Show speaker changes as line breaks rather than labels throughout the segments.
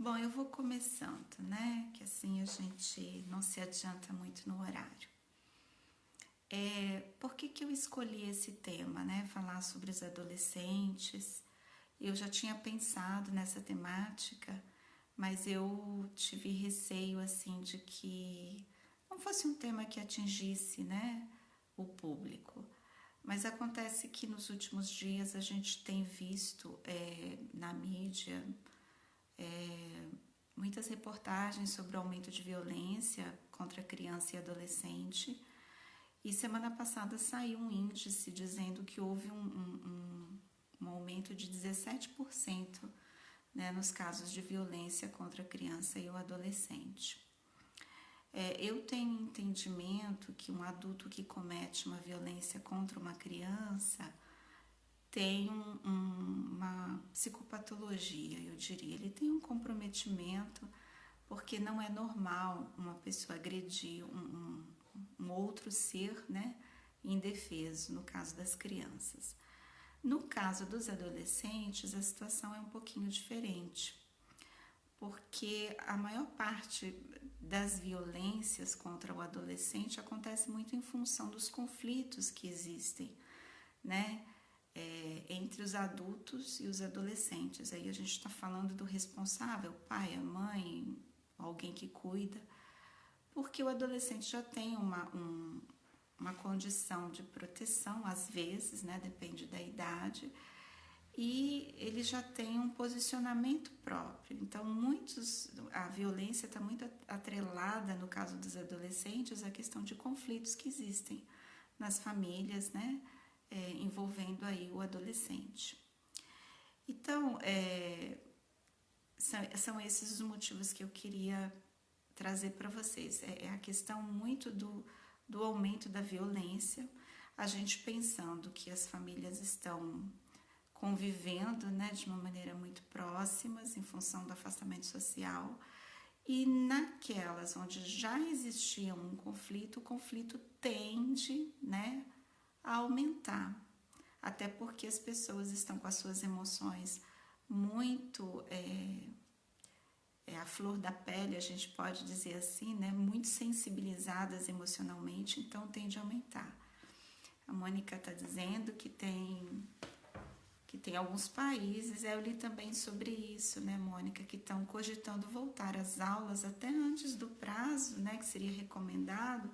Bom, eu vou começando, né? Que assim a gente não se adianta muito no horário. Por que eu escolhi esse tema, né? Falar sobre os adolescentes. Eu já tinha pensado nessa temática, mas eu tive receio assim de que não fosse um tema que atingisse, né, o público. Mas acontece que nos últimos dias a gente tem visto na mídia muitas reportagens sobre o aumento de violência contra criança e adolescente. E semana passada saiu um índice dizendo que houve um aumento de 17%, né, nos casos de violência contra a criança e o adolescente. Eu tenho entendimento que um adulto que comete uma violência contra uma criança tem uma psicopatologia, eu diria. Ele tem um comprometimento, porque não é normal uma pessoa agredir um outro ser, né, indefeso, no caso das crianças. No caso dos adolescentes, a situação é um pouquinho diferente, porque a maior parte das violências contra o adolescente acontece muito em função dos conflitos que existem, né? Entre os adultos e os adolescentes. Aí a gente está falando do responsável, pai, a mãe, alguém que cuida, porque o adolescente já tem uma condição de proteção, às vezes, né, depende da idade, e ele já tem um posicionamento próprio. Então, a violência está muito atrelada, no caso dos adolescentes, à questão de conflitos que existem nas famílias, né, envolvendo aí o adolescente. Então, são esses os motivos que eu queria trazer para vocês. É a questão muito do aumento da violência, a gente pensando que as famílias estão convivendo, né, de uma maneira muito próximas em função do afastamento social, e naquelas onde já existia um conflito, o conflito tende, né, a aumentar, até porque as pessoas estão com as suas emoções muito a flor da pele, a gente pode dizer assim, né, muito sensibilizadas emocionalmente, então tende a aumentar. A Mônica está dizendo que tem alguns países, eu li também sobre isso, né, Mônica, que estão cogitando voltar às aulas até antes do prazo, né, que seria recomendado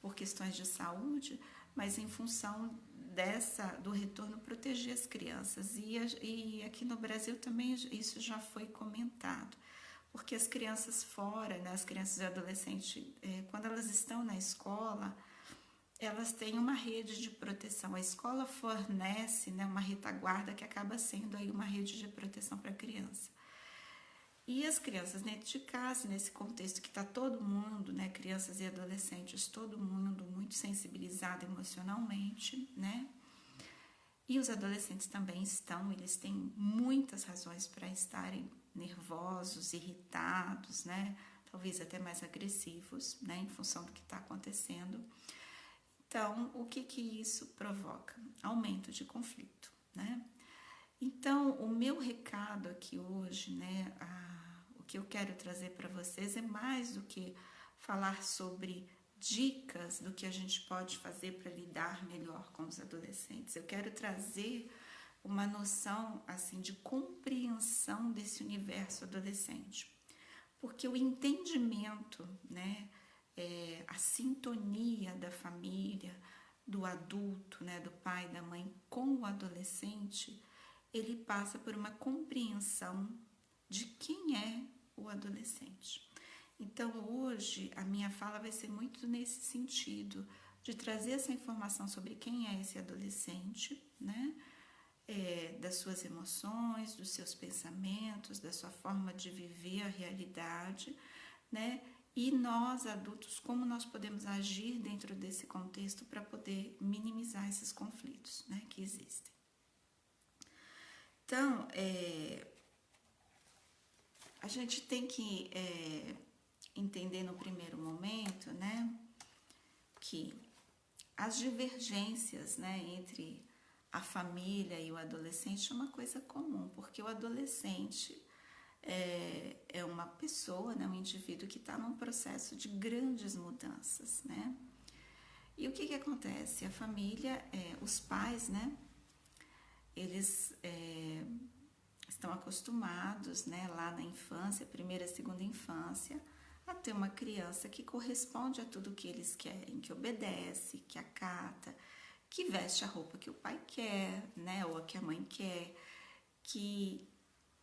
por questões de saúde, mas em função do retorno proteger as crianças. E aqui no Brasil também isso já foi comentado, porque as crianças fora, né, as crianças e adolescentes, quando elas estão na escola, elas têm uma rede de proteção. A escola fornece, né, uma retaguarda que acaba sendo aí uma rede de proteção para a criança. E as crianças dentro de casa, nesse contexto que está todo mundo, né, crianças e adolescentes, todo mundo muito sensibilizado emocionalmente, né? E os adolescentes também estão, eles têm muitas razões para estarem nervosos, irritados, né? Talvez até mais agressivos, né, em função do que está acontecendo. Então, o que isso provoca? Aumento de conflito, né? Então, o meu recado aqui hoje, né, o que eu quero trazer para vocês é mais do que falar sobre dicas do que a gente pode fazer para lidar melhor com os adolescentes. Eu quero trazer uma noção assim de compreensão desse universo adolescente, porque o entendimento, né, a sintonia da família, do adulto, né, do pai, da mãe com o adolescente, ele passa por uma compreensão de quem é o adolescente. Então, hoje, a minha fala vai ser muito nesse sentido, de trazer essa informação sobre quem é esse adolescente, né? Das suas emoções, dos seus pensamentos, da sua forma de viver a realidade, né? E nós, adultos, como nós podemos agir dentro desse contexto para poder minimizar esses conflitos, né, que existem. Então, a gente tem que entender no primeiro momento, né, que as divergências, né, entre a família e o adolescente é uma coisa comum, porque o adolescente é uma pessoa, né, um indivíduo que está num processo de grandes mudanças, né? E o que acontece? A família, os pais, né, eles estão acostumados, né, lá na infância, primeira, segunda infância, a ter uma criança que corresponde a tudo que eles querem, que obedece, que acata, que veste a roupa que o pai quer, né, ou a que a mãe quer, que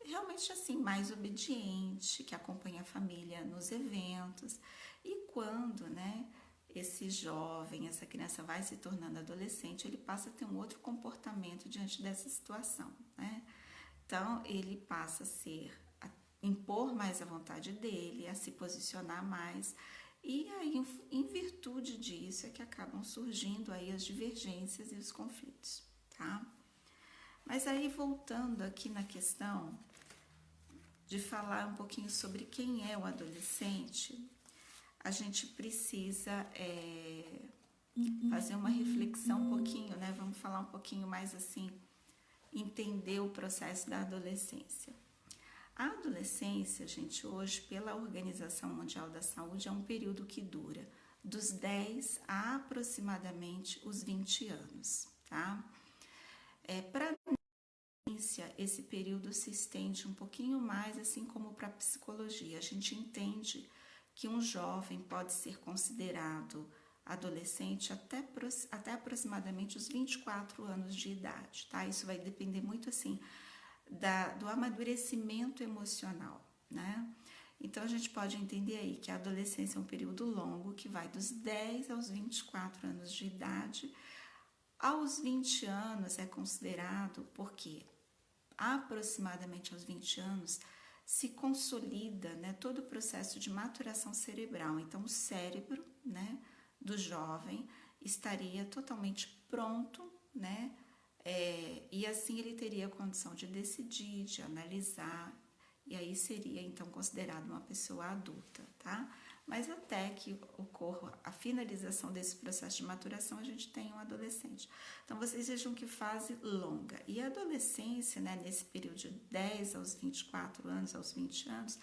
realmente assim mais obediente, que acompanha a família nos eventos. E quando, né, esse jovem, essa criança vai se tornando adolescente, ele passa a ter um outro comportamento diante dessa situação, né? Então ele passa a impor mais a vontade dele, a se posicionar mais. E aí, em virtude disso, é que acabam surgindo aí as divergências e os conflitos, tá? Mas aí, voltando aqui na questão de falar um pouquinho sobre quem é o adolescente, a gente precisa fazer uma reflexão um pouquinho, né? Vamos falar um pouquinho mais assim, entender o processo da adolescência. A adolescência, gente, hoje, pela Organização Mundial da Saúde, é um período que dura dos 10 a aproximadamente os 20 anos, tá? Para esse período se estende um pouquinho mais, assim como para a psicologia. A gente entende que um jovem pode ser considerado adolescente até aproximadamente os 24 anos de idade, tá? Isso vai depender muito, assim, do amadurecimento emocional, né? Então, a gente pode entender aí que a adolescência é um período longo, que vai dos 10 aos 24 anos de idade. Aos 20 anos é considerado porque aproximadamente aos 20 anos se consolida, né, todo o processo de maturação cerebral. Então, o cérebro, né, do jovem estaria totalmente pronto, né, e assim ele teria a condição de decidir, de analisar, e aí seria então considerado uma pessoa adulta, tá? Mas até que ocorra a finalização desse processo de maturação, a gente tem um adolescente. Então, vocês vejam que fase longa. E a adolescência, né, nesse período de 10 aos 24 anos, aos 20 anos,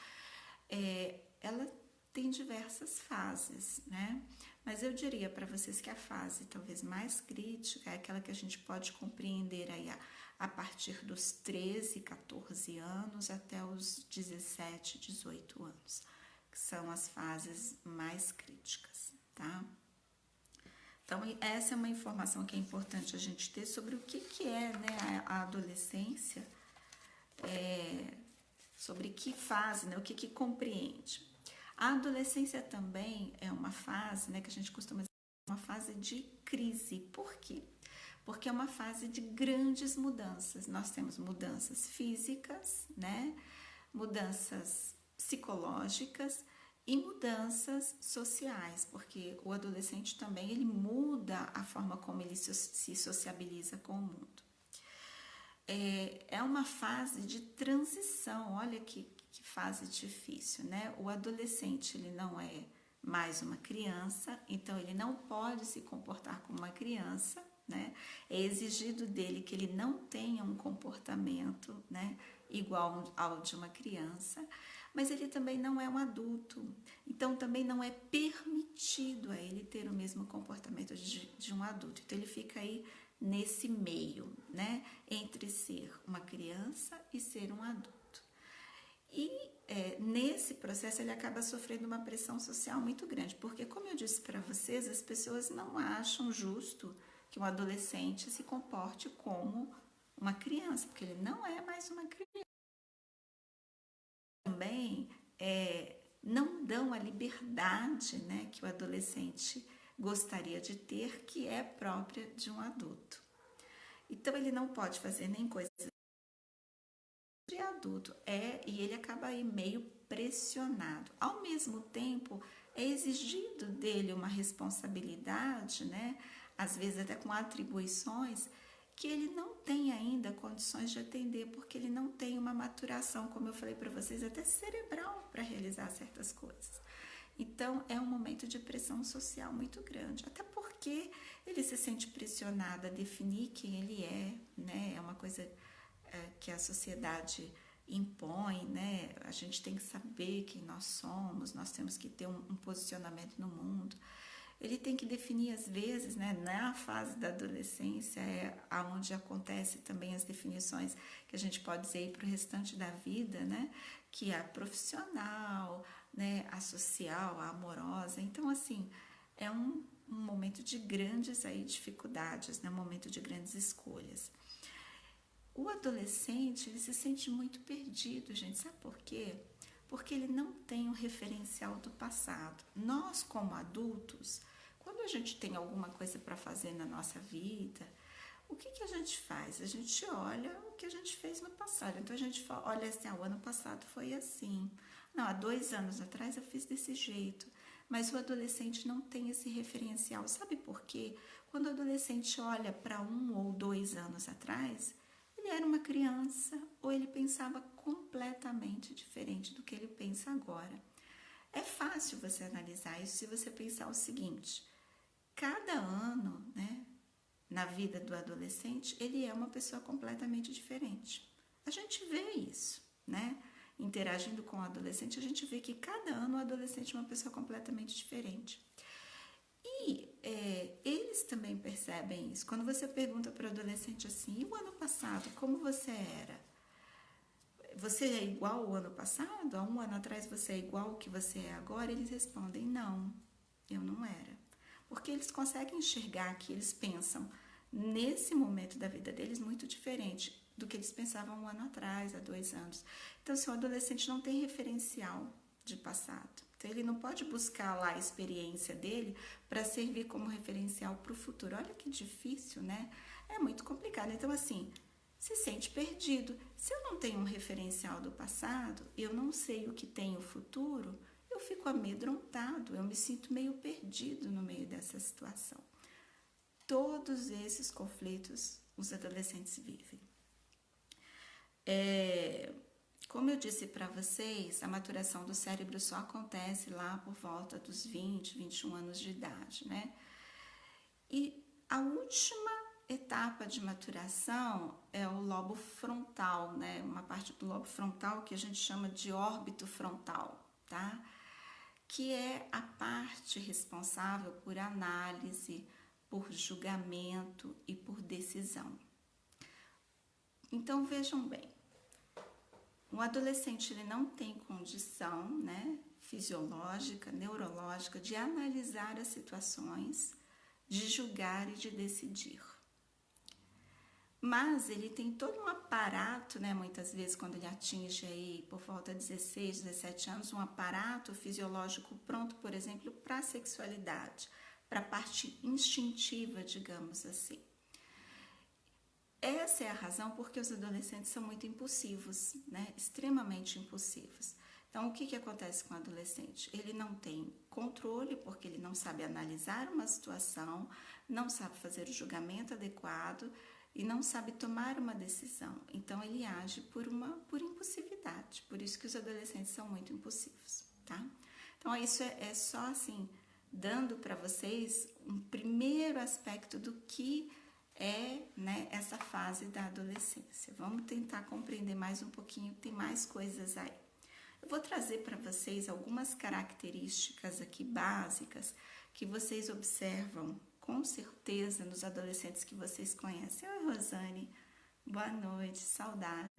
ela tem diversas fases, né? Mas eu diria para vocês que a fase talvez mais crítica é aquela que a gente pode compreender aí a partir dos 13, 14 anos até os 17, 18 anos, que são as fases mais críticas, tá? Então, essa é uma informação que é importante a gente ter sobre o que é, né, a adolescência, sobre que fase, né, o que compreende. A adolescência também é uma fase, né, que a gente costuma dizer, uma fase de crise. Por quê? Porque é uma fase de grandes mudanças. Nós temos mudanças físicas, né, mudanças psicológicas e mudanças sociais, porque o adolescente também ele muda a forma como ele se sociabiliza com o mundo. É uma fase de transição, olha que fase difícil, né? O adolescente ele não é mais uma criança, então ele não pode se comportar como uma criança, né? É exigido dele que ele não tenha um comportamento, né, igual ao de uma criança, mas ele também não é um adulto, então também não é permitido a ele ter o mesmo comportamento de um adulto. Então ele fica aí nesse meio, né, entre ser uma criança e ser um adulto. E nesse processo ele acaba sofrendo uma pressão social muito grande, porque, como eu disse para vocês, as pessoas não acham justo que um adolescente se comporte como uma criança, porque ele não é mais uma criança. Também não dão a liberdade, né, que o adolescente gostaria de ter, que é própria de um adulto. Então ele não pode fazer nem coisas de adulto, e ele acaba aí meio pressionado. Ao mesmo tempo, é exigido dele uma responsabilidade, né, às vezes até com atribuições que ele não tem ainda condições de atender, porque ele não tem uma maturação, como eu falei para vocês, até cerebral para realizar certas coisas. Então, é um momento de pressão social muito grande, até porque ele se sente pressionado a definir quem ele é, né? É uma coisa que a sociedade impõe, né? A gente tem que saber quem nós somos, nós temos que ter um posicionamento no mundo. Ele tem que definir, às vezes, né, na fase da adolescência, onde acontece também as definições que a gente pode dizer para o restante da vida, né? Que é a profissional, né, a social, a amorosa. Então, assim, é um momento de grandes aí dificuldades, né? Um momento de grandes escolhas. O adolescente, ele se sente muito perdido, gente. Sabe por quê? Porque ele não tem um referencial do passado. Nós, como adultos, quando a gente tem alguma coisa para fazer na nossa vida, o que a gente faz? A gente olha o que a gente fez no passado. Então, a gente olha assim, o ano passado foi assim. Não, há 2 anos atrás eu fiz desse jeito. Mas o adolescente não tem esse referencial. Sabe por quê? Quando o adolescente olha para 1 ou 2 anos atrás, ele era uma criança ou ele pensava completamente diferente do que ele pensa agora. É fácil você analisar isso se você pensar o seguinte: cada ano, né, na vida do adolescente, ele é uma pessoa completamente diferente. A gente vê isso, né? Interagindo com o adolescente, a gente vê que cada ano o adolescente é uma pessoa completamente diferente. E eles também percebem isso. Quando você pergunta para o adolescente assim, e o ano passado, como você era? Você é igual ao ano passado? Há 1 ano atrás você é igual ao que você é agora? Eles respondem, não, eu não era. Porque eles conseguem enxergar que eles pensam, nesse momento da vida deles, muito diferente do que eles pensavam 1 ano atrás, há 2 anos. Então, se o adolescente não tem referencial de passado, então ele não pode buscar lá a experiência dele para servir como referencial para o futuro. Olha que difícil, né? É muito complicado. Então, assim, se sente perdido. Se eu não tenho um referencial do passado, eu não sei o que tem o futuro, eu fico amedrontado, eu me sinto meio perdido no meio dessa situação. Todos esses conflitos os adolescentes vivem. Como eu disse para vocês, a maturação do cérebro só acontece lá por volta dos 20, 21 anos de idade, né? E a última etapa de maturação é o lobo frontal, né? Uma parte do lobo frontal que a gente chama de órbito frontal, tá? Que é a parte responsável por análise, por julgamento e por decisão. Então, vejam bem, um adolescente ele não tem condição, né, fisiológica, neurológica, de analisar as situações, de julgar e de decidir. Mas ele tem todo um aparato, né, muitas vezes quando ele atinge aí por volta de 16, 17 anos, um aparato fisiológico pronto, por exemplo, para a sexualidade, para a parte instintiva, digamos assim. Essa é a razão porque os adolescentes são muito impulsivos, né, extremamente impulsivos. Então, o que acontece com o adolescente? Ele não tem controle porque ele não sabe analisar uma situação, não sabe fazer o julgamento adequado e não sabe tomar uma decisão. Então, ele age por impulsividade. Por isso que os adolescentes são muito impulsivos, tá? Então, isso é só assim, dando para vocês um primeiro aspecto do que é, né, essa fase da adolescência. Vamos tentar compreender mais um pouquinho, tem mais coisas aí. Eu vou trazer para vocês algumas características aqui básicas que vocês observam com certeza nos adolescentes que vocês conhecem. Oi, Rosane, boa noite, saudade.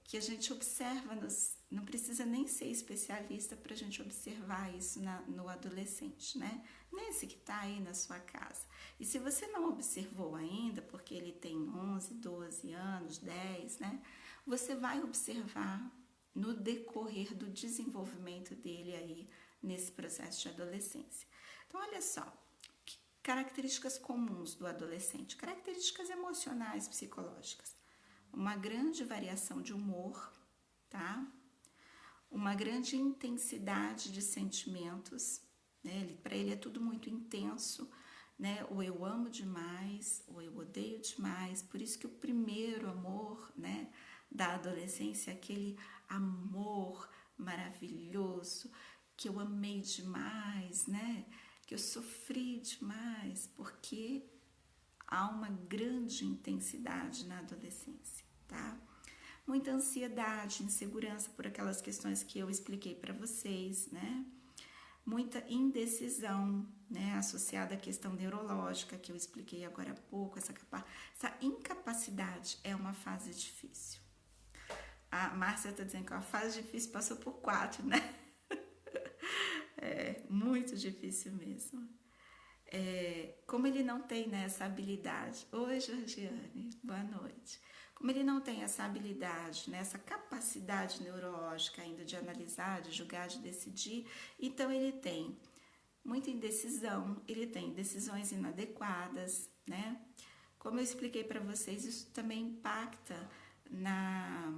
Que a gente observa, não precisa nem ser especialista para a gente observar isso no adolescente, né? Nesse que está aí na sua casa. E se você não observou ainda, porque ele tem 11, 12 anos, 10, né? Você vai observar no decorrer do desenvolvimento dele aí nesse processo de adolescência. Então, olha só, características comuns do adolescente, características emocionais, psicológicas. Uma grande variação de humor, tá? Uma grande intensidade de sentimentos, né? Para ele é tudo muito intenso, né? Ou eu amo demais, ou eu odeio demais. Por isso que o primeiro amor, né, da adolescência é aquele amor maravilhoso, que eu amei demais, né? Que eu sofri demais, porque há uma grande intensidade na adolescência, tá? muita ansiedade, insegurança por aquelas questões que eu expliquei para vocês, né? Muita indecisão, né? Associada à questão neurológica que eu expliquei agora há pouco, essa incapacidade é uma fase difícil. A Márcia está dizendo que a fase difícil passou por 4, né? É muito difícil mesmo. Como ele não tem, né, essa habilidade. Oi, Georgiane, boa noite. Como ele não tem essa habilidade, né, essa capacidade neurológica ainda de analisar, de julgar, de decidir, então ele tem muita indecisão, ele tem decisões inadequadas, né? Como eu expliquei para vocês, isso também impacta na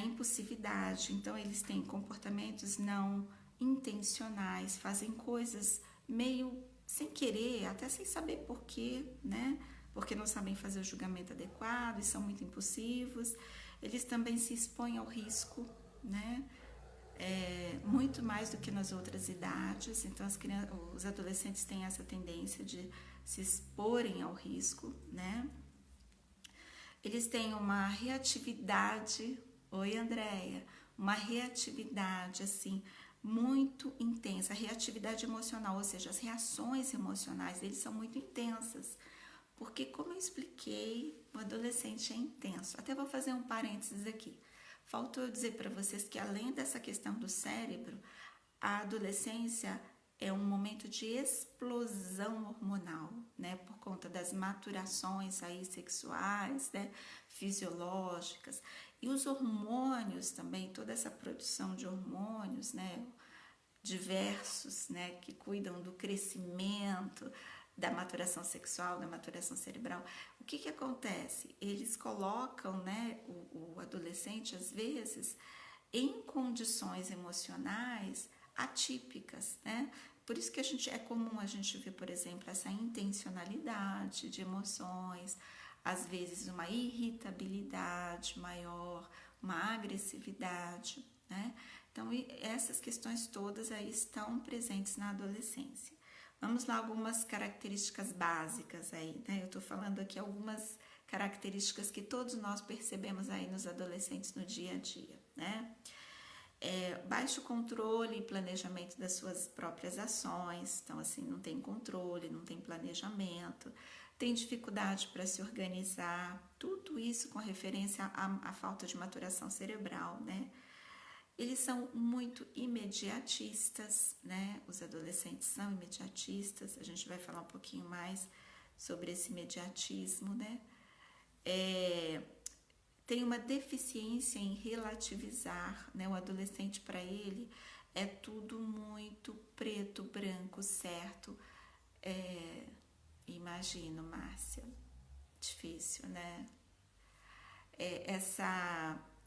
impulsividade. Então, eles têm comportamentos não intencionais, fazem coisas meio sem querer, até sem saber porquê, né? Porque não sabem fazer o julgamento adequado e são muito impulsivos. Eles também se expõem ao risco, né? Muito mais do que nas outras idades. Então, os adolescentes têm essa tendência de se exporem ao risco, né? Eles têm uma reatividade, oi Andréia, uma reatividade assim muito intensa, reatividade emocional, ou seja, as reações emocionais deles são muito intensas, porque como eu expliquei, o adolescente é intenso. Até vou fazer um parênteses aqui. Faltou eu dizer para vocês que além dessa questão do cérebro, a adolescência é um momento de explosão hormonal, né, por conta das maturações aí sexuais, né, fisiológicas, e os hormônios também, toda essa produção de hormônios, né, diversos, né, que cuidam do crescimento, da maturação sexual, da maturação cerebral. O que acontece? Eles colocam, né, o adolescente, às vezes, em condições emocionais atípicas, né? Por isso que é comum a gente ver, por exemplo, essa intencionalidade de emoções, às vezes uma irritabilidade maior, uma agressividade, né? Então, essas questões todas aí estão presentes na adolescência. Vamos lá, algumas características básicas aí, né? Eu tô falando aqui algumas características que todos nós percebemos aí nos adolescentes no dia a dia, né? Baixo controle e planejamento das suas próprias ações, então assim, não tem controle, não tem planejamento, tem dificuldade para se organizar, tudo isso com referência à falta de maturação cerebral, né? Eles são muito imediatistas, né? Os adolescentes são imediatistas, a gente vai falar um pouquinho mais sobre esse imediatismo, né? Tem uma deficiência em relativizar, né? O adolescente, para ele, é tudo muito preto, branco, certo. Imagino, Márcia, difícil, né?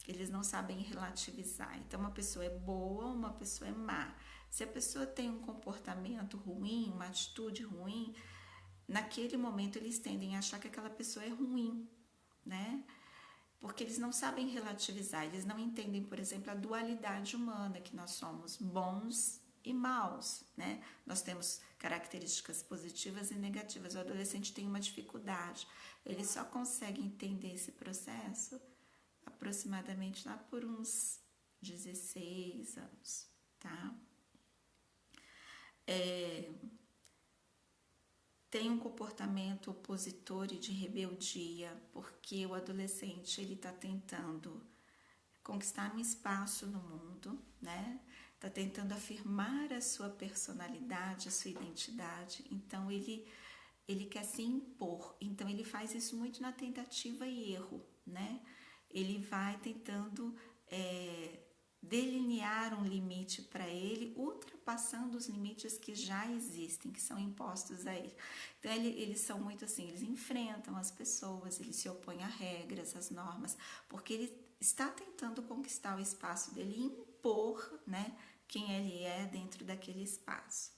Eles não sabem relativizar. Então, uma pessoa é boa, uma pessoa é má. Se a pessoa tem um comportamento ruim, uma atitude ruim, naquele momento eles tendem a achar que aquela pessoa é ruim, né? Porque eles não sabem relativizar, eles não entendem, por exemplo, a dualidade humana, que nós somos bons e maus, né? Nós temos características positivas e negativas. O adolescente tem uma dificuldade, ele só consegue entender esse processo aproximadamente lá por uns 16 anos, tá? Tem um comportamento opositor e de rebeldia, porque o adolescente ele está tentando conquistar um espaço no mundo, né? Está tentando afirmar a sua personalidade, a sua identidade. Então ele quer se impor. Então ele faz isso muito na tentativa e erro, né? Ele vai tentando delinear um limite para ele, ultrapassando os limites que já existem, que são impostos a ele. Então, eles são muito assim, eles enfrentam as pessoas, eles se opõem a regras, às normas, porque ele está tentando conquistar o espaço dele e impor, né, quem ele é dentro daquele espaço.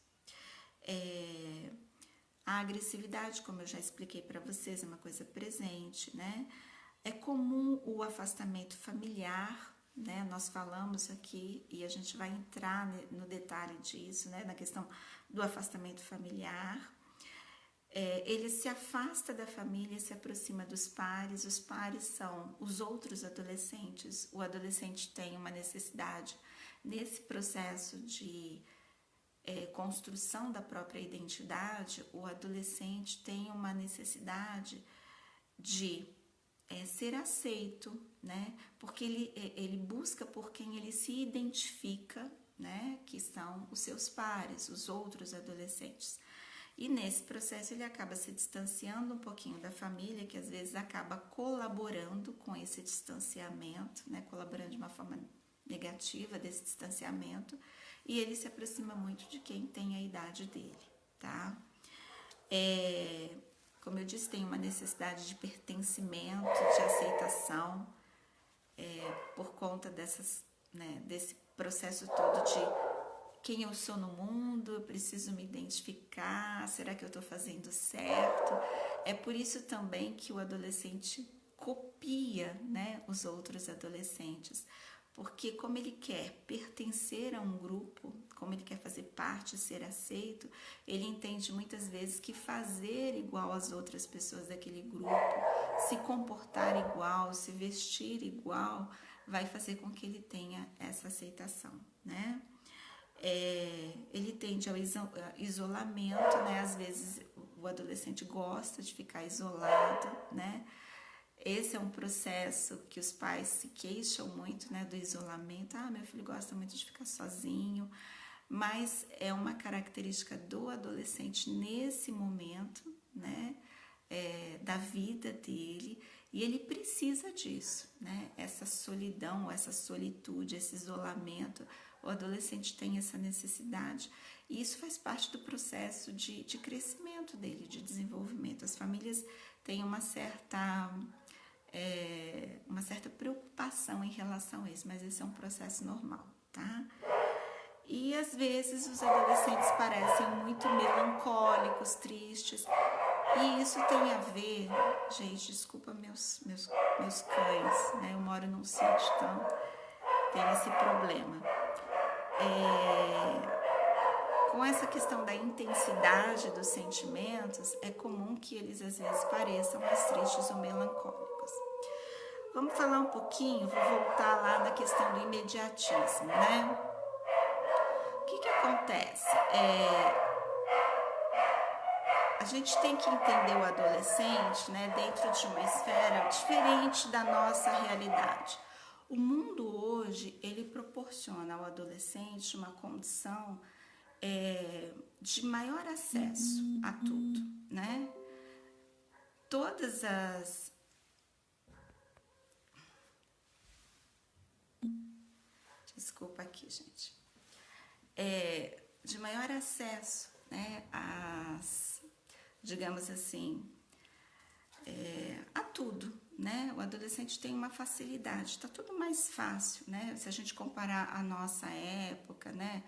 A agressividade, como eu já expliquei para vocês, é uma coisa presente, né? É comum o afastamento familiar, né? Nós falamos aqui e a gente vai entrar no detalhe disso, né? Na questão do afastamento familiar. Ele se afasta da família, se aproxima dos pares. Os pares são os outros adolescentes. O adolescente tem uma necessidade nesse processo de construção da própria identidade. O adolescente tem uma necessidade de ser aceito, né? Porque ele busca por quem ele se identifica, né? Que são os seus pares, os outros adolescentes. E nesse processo ele acaba se distanciando um pouquinho da família, que às vezes acaba colaborando com esse distanciamento, né? Colaborando de uma forma negativa desse distanciamento, e ele se aproxima muito de quem tem a idade dele, tá? Como eu disse, tem uma necessidade de pertencimento, de aceitação, por conta desse processo todo de quem eu sou no mundo, eu preciso me identificar, será que eu estou fazendo certo? É por isso também que o adolescente copia, né, os outros adolescentes, porque como ele quer pertencer a um grupo, como ele quer fazer parte, ser aceito, ele entende muitas vezes que fazer igual às outras pessoas daquele grupo, se comportar igual, se vestir igual, vai fazer com que ele tenha essa aceitação, né? Ele tende ao isolamento, né? Às vezes o adolescente gosta de ficar isolado, né? Esse é um processo que os pais se queixam muito, né, do isolamento. Meu filho gosta muito de ficar sozinho, mas é uma característica do adolescente nesse momento, né, da vida dele, e ele precisa disso, né? Essa solidão, essa solitude, esse isolamento, o adolescente tem essa necessidade, e isso faz parte do processo de crescimento dele, de desenvolvimento. As famílias têm uma certa preocupação em relação a isso, mas esse é um processo normal, tá? E às vezes os adolescentes parecem muito melancólicos, tristes, e isso tem a ver, gente, desculpa meus cães, né? Eu moro num sítio, então tem esse problema. Com essa questão da intensidade dos sentimentos, é comum que eles às vezes pareçam mais tristes ou melancólicos. Vamos falar um pouquinho, vou voltar lá na questão do imediatismo, né? O que acontece? A gente tem que entender o adolescente, né, dentro de uma esfera diferente da nossa realidade. O mundo hoje, ele proporciona ao adolescente uma condição de maior acesso a tudo, né? Todas as... Desculpa aqui, gente. De maior acesso, né, digamos assim, a tudo, né? O adolescente tem uma facilidade, está tudo mais fácil, né? Se a gente comparar a nossa época, né?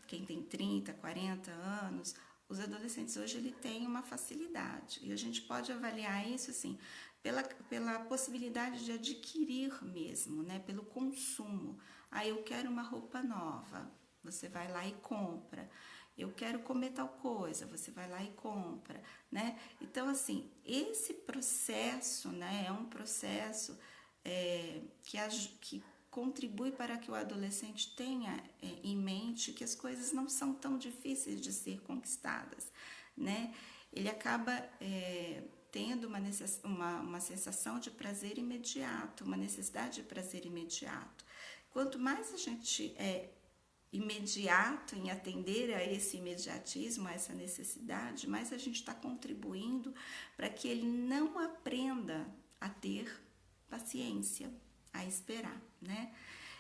Quem tem 30, 40 anos, os adolescentes hoje ele tem uma facilidade, e a gente pode avaliar isso assim, pela possibilidade de adquirir mesmo, né? Pelo consumo. Eu quero uma roupa nova, você vai lá e compra. Eu quero comer tal coisa, você vai lá e compra, né? Então, assim, esse processo, né, é um processo que contribui para que o adolescente tenha em mente que as coisas não são tão difíceis de ser conquistadas, né? Ele acaba tendo uma sensação de prazer imediato, uma necessidade de prazer imediato. Quanto mais a gente imediato em atender a esse imediatismo, a essa necessidade, mas a gente está contribuindo para que ele não aprenda a ter paciência, a esperar, né?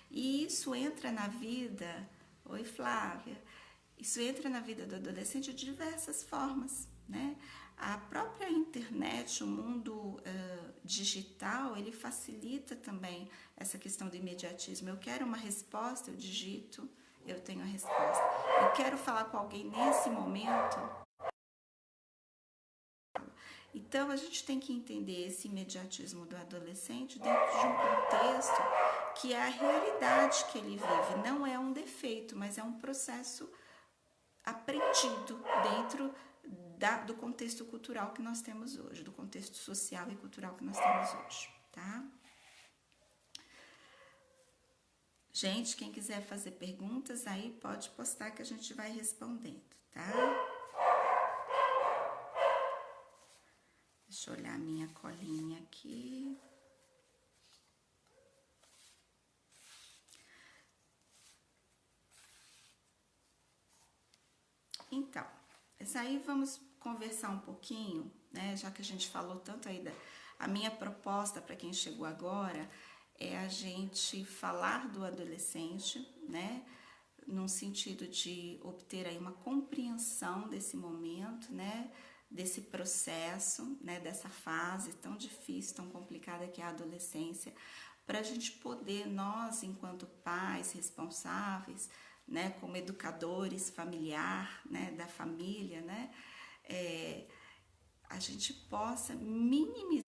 E isso entra na vida, oi Flávia, isso entra na vida do adolescente de diversas formas, né? A própria internet, o mundo digital, ele facilita também essa questão do imediatismo. Eu quero uma resposta, eu digito, eu tenho a resposta. Eu quero falar com alguém nesse momento. Então, a gente tem que entender esse imediatismo do adolescente dentro de um contexto que é a realidade que ele vive. Não é um defeito, mas é um processo aprendido dentro do contexto cultural que nós temos hoje, do contexto social e cultural que nós temos hoje, tá? Gente, quem quiser fazer perguntas aí pode postar que a gente vai respondendo, tá? Deixa eu olhar a minha colinha aqui. Então, isso aí vamos conversar um pouquinho, né? Já que a gente falou tanto aí a minha proposta para quem chegou agora é a gente falar do adolescente, né? Num sentido de obter aí uma compreensão desse momento, né? Desse processo, né? Dessa fase tão difícil, tão complicada que é a adolescência, para a gente poder, nós, enquanto pais responsáveis, né, como educadores familiar, né, da família, né, a gente possa minimizar,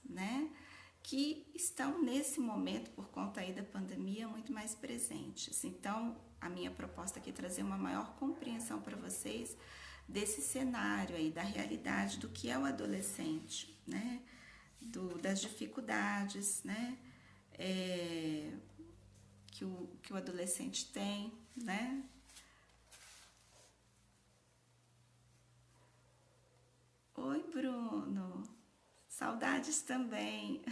né, que estão nesse momento, por conta aí da pandemia, muito mais presentes. Então, a minha proposta aqui é trazer uma maior compreensão para vocês desse cenário aí, da realidade do que é o adolescente, né, das dificuldades, né, que o adolescente tem, né? Oi, Bruno. Saudades também.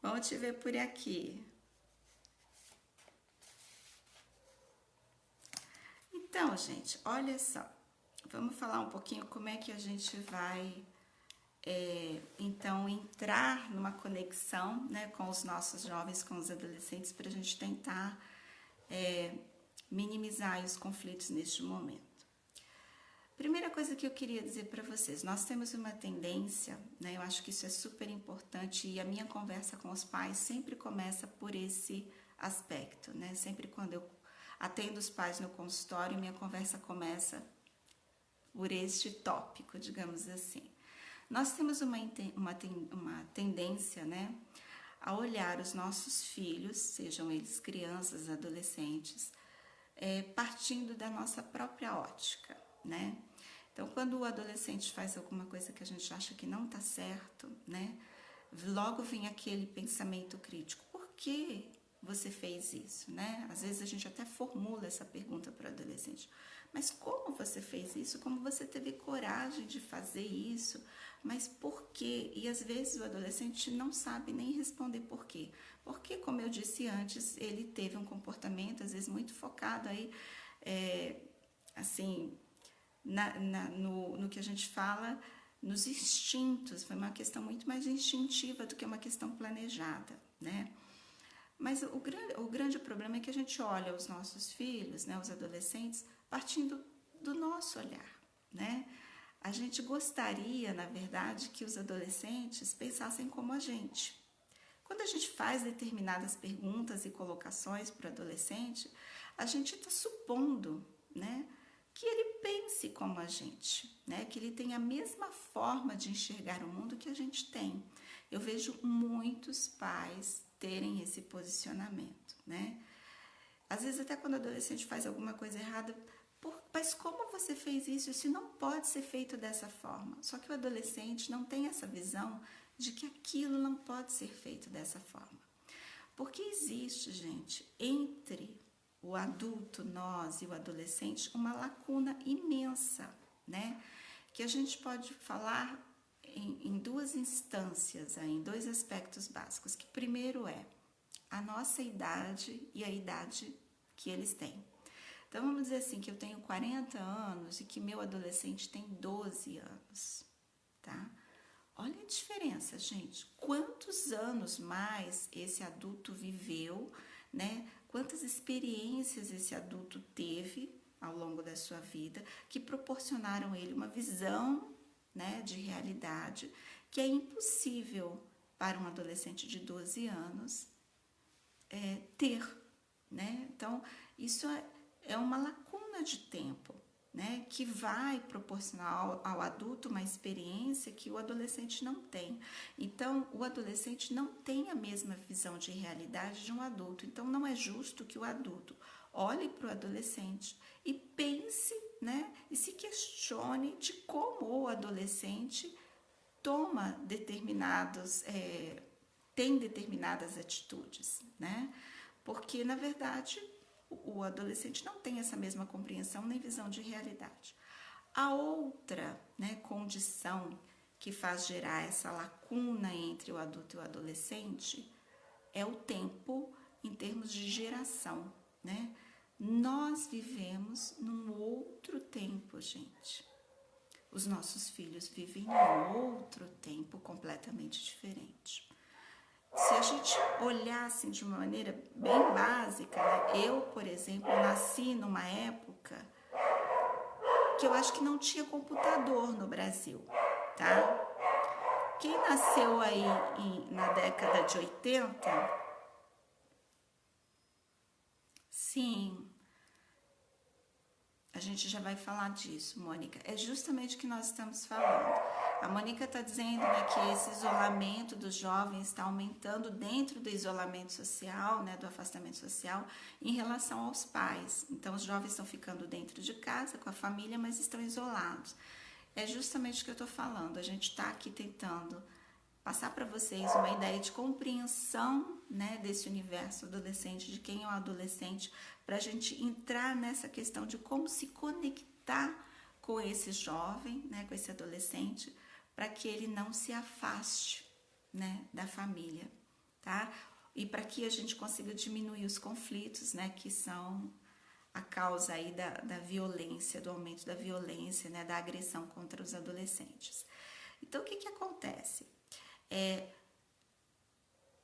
Bom te ver por aqui. Então, gente, olha só. Vamos falar um pouquinho como é que a gente vai então entrar numa conexão, né, com os nossos jovens, com os adolescentes, para a gente tentar minimizar os conflitos neste momento. Primeira coisa que eu queria dizer para vocês, nós temos uma tendência, né, eu acho que isso é super importante e a minha conversa com os pais sempre começa por esse aspecto, né, sempre quando eu atendo os pais no consultório, minha conversa começa por este tópico, digamos assim. Nós temos uma tendência, né, a olhar os nossos filhos, sejam eles crianças, adolescentes, partindo da nossa própria ótica, né? Então, quando o adolescente faz alguma coisa que a gente acha que não está certo, né, logo vem aquele pensamento crítico: por que você fez isso, né? Às vezes a gente até formula essa pergunta para o adolescente: mas como você fez isso? Como você teve coragem de fazer isso? Mas por quê? E às vezes o adolescente não sabe nem responder por quê. Porque, como eu disse antes, ele teve um comportamento às vezes muito focado aí, assim, no que a gente fala, nos instintos. Foi uma questão muito mais instintiva do que uma questão planejada, né? Mas o grande problema é que a gente olha os nossos filhos, né, os adolescentes, partindo do nosso olhar, né? A gente gostaria, na verdade, que os adolescentes pensassem como a gente. Quando a gente faz determinadas perguntas e colocações para o adolescente, a gente está supondo, né, que ele pense como a gente, né, que ele tem a mesma forma de enxergar o mundo que a gente tem. Eu vejo muitos pais terem esse posicionamento, né? Às vezes até quando o adolescente faz alguma coisa errada, mas como você fez isso? Isso não pode ser feito dessa forma. Só que o adolescente não tem essa visão de que aquilo não pode ser feito dessa forma. Porque existe, gente, entre o adulto, nós e o adolescente, uma lacuna imensa, né? Que a gente pode falar em duas instâncias, em dois aspectos básicos, que primeiro é a nossa idade e a idade que eles têm. Então, vamos dizer assim, que eu tenho 40 anos e que meu adolescente tem 12 anos, tá? Olha a diferença, gente. Quantos anos mais esse adulto viveu, né? Quantas experiências esse adulto teve ao longo da sua vida que proporcionaram a ele uma visão, né, de realidade que é impossível para um adolescente de 12 anos ter, né? Então, isso é uma lacuna de tempo, né, que vai proporcionar ao adulto uma experiência que o adolescente não tem. Então, o adolescente não tem a mesma visão de realidade de um adulto. Então, não é justo que o adulto olhe para o adolescente e pense, né? E se questione de como o adolescente toma tem determinadas atitudes, né? Porque, na verdade, o adolescente não tem essa mesma compreensão nem visão de realidade. A outra, né, condição que faz gerar essa lacuna entre o adulto e o adolescente é o tempo em termos de geração, né? Nós vivemos num outro tempo, gente. Os nossos filhos vivem em outro tempo completamente diferente. Se a gente olhar assim de uma maneira bem básica, né? Eu, por exemplo, nasci numa época que eu acho que não tinha computador no Brasil, tá? Quem nasceu aí na década de 80, sim, a gente já vai falar disso, Mônica. É justamente o que nós estamos falando. A Mônica está dizendo, né, que esse isolamento dos jovens está aumentando dentro do isolamento social, né, do afastamento social, em relação aos pais. Então, os jovens estão ficando dentro de casa com a família, mas estão isolados. É justamente o que eu estou falando. A gente está aqui tentando passar para vocês uma ideia de compreensão, né, desse universo adolescente, de quem é o adolescente, para a gente entrar nessa questão de como se conectar com esse jovem, né, com esse adolescente, para que ele não se afaste, né, da família, tá? E para que a gente consiga diminuir os conflitos, né, que são a causa aí da violência, do aumento da violência, né, da agressão contra os adolescentes. Então, o que acontece?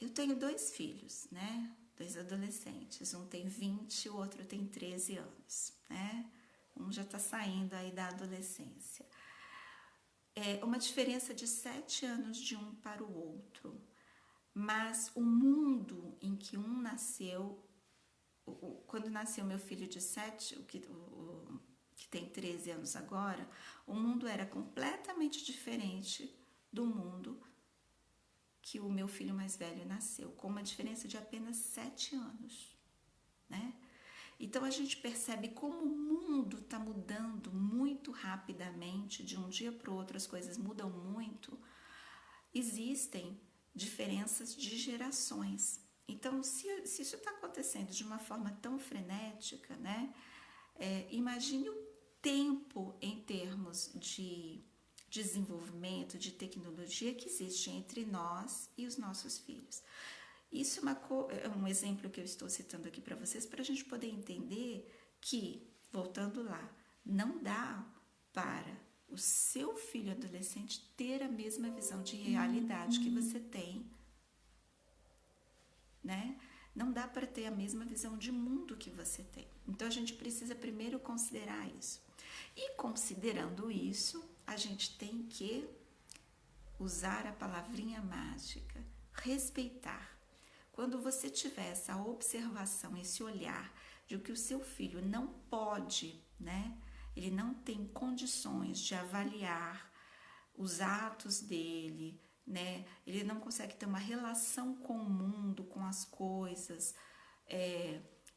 Eu tenho 2 filhos, né? 2 adolescentes. Um tem 20, o outro tem 13 anos, né? Um já está saindo aí da adolescência. É uma diferença de 7 anos de um para o outro. Mas o mundo em que um nasceu, quando nasceu meu filho de 7, que tem 13 anos agora, o mundo era completamente diferente do mundo que o meu filho mais velho nasceu, com uma diferença de apenas 7 anos, né? Então a gente percebe como o mundo está mudando muito rapidamente, de um dia para o outro as coisas mudam muito. Existem diferenças de gerações. Então, se isso está acontecendo de uma forma tão frenética, né? Imagine o tempo em termos de desenvolvimento, de tecnologia que existe entre nós e os nossos filhos. Isso é um exemplo que eu estou citando aqui para vocês, para a gente poder entender que, voltando lá, não dá para o seu filho adolescente ter a mesma visão de realidade que você tem, né? Não dá para ter a mesma visão de mundo que você tem. Então, a gente precisa primeiro considerar isso. E considerando isso, a gente tem que usar a palavrinha mágica, respeitar. Quando você tiver essa observação, esse olhar de que o seu filho não pode, né? Ele não tem condições de avaliar os atos dele, né? Ele não consegue ter uma relação com o mundo, com as coisas,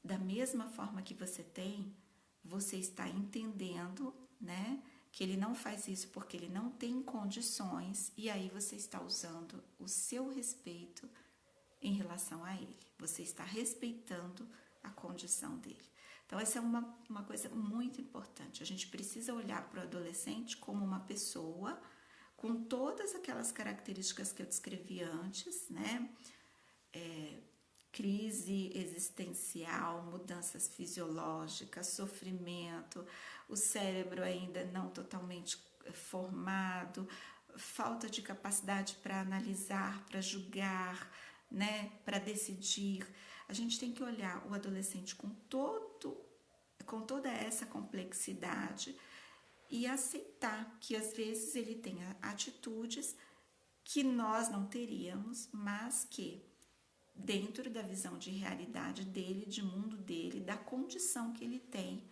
da mesma forma que você tem, você está entendendo, né? Que ele não faz isso porque ele não tem condições, e aí você está usando o seu respeito em relação a ele. Você está respeitando a condição dele. Então, essa é uma coisa muito importante. A gente precisa olhar para o adolescente como uma pessoa com todas aquelas características que eu descrevi antes, né? Crise existencial, mudanças fisiológicas, sofrimento, o cérebro ainda não totalmente formado, falta de capacidade para analisar, para julgar, né, para decidir. A gente tem que olhar o adolescente com toda essa complexidade e aceitar que às vezes ele tenha atitudes que nós não teríamos, mas que dentro da visão de realidade dele, de mundo dele, da condição que ele tem,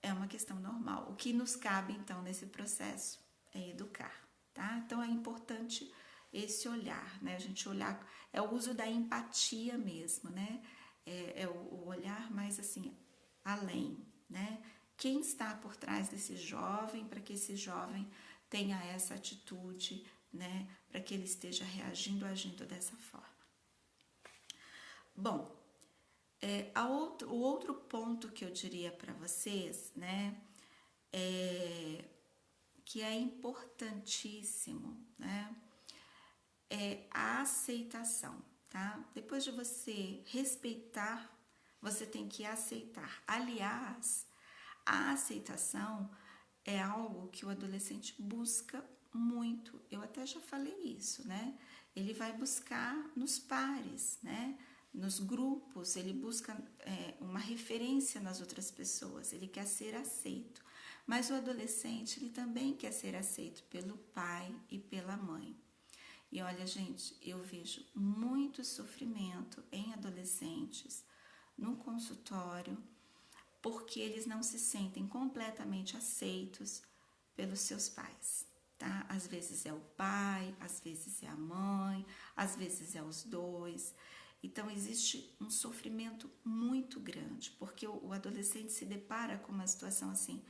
é uma questão normal. O que nos cabe então nesse processo é educar, tá? Então é importante esse olhar, né? A gente olhar, é o uso da empatia mesmo, né? é o olhar mais assim, além, né? Quem está por trás desse jovem para que esse jovem tenha essa atitude, né? Para que ele esteja reagindo, agindo dessa forma. Bom, o outro ponto que eu diria para vocês, né? Que é importantíssimo, né? É a aceitação, tá? Depois de você respeitar, você tem que aceitar. Aliás, a aceitação é algo que o adolescente busca muito. Eu até já falei isso, né? Ele vai buscar nos pares, né? Nos grupos, ele busca uma referência nas outras pessoas, ele quer ser aceito. Mas o adolescente, ele também quer ser aceito pelo pai e pela mãe. E olha, gente, eu vejo muito sofrimento em adolescentes no consultório, porque eles não se sentem completamente aceitos pelos seus pais, tá? Às vezes é o pai, às vezes é a mãe, às vezes é os dois. Então existe um sofrimento muito grande, porque o adolescente se depara com uma situação assim: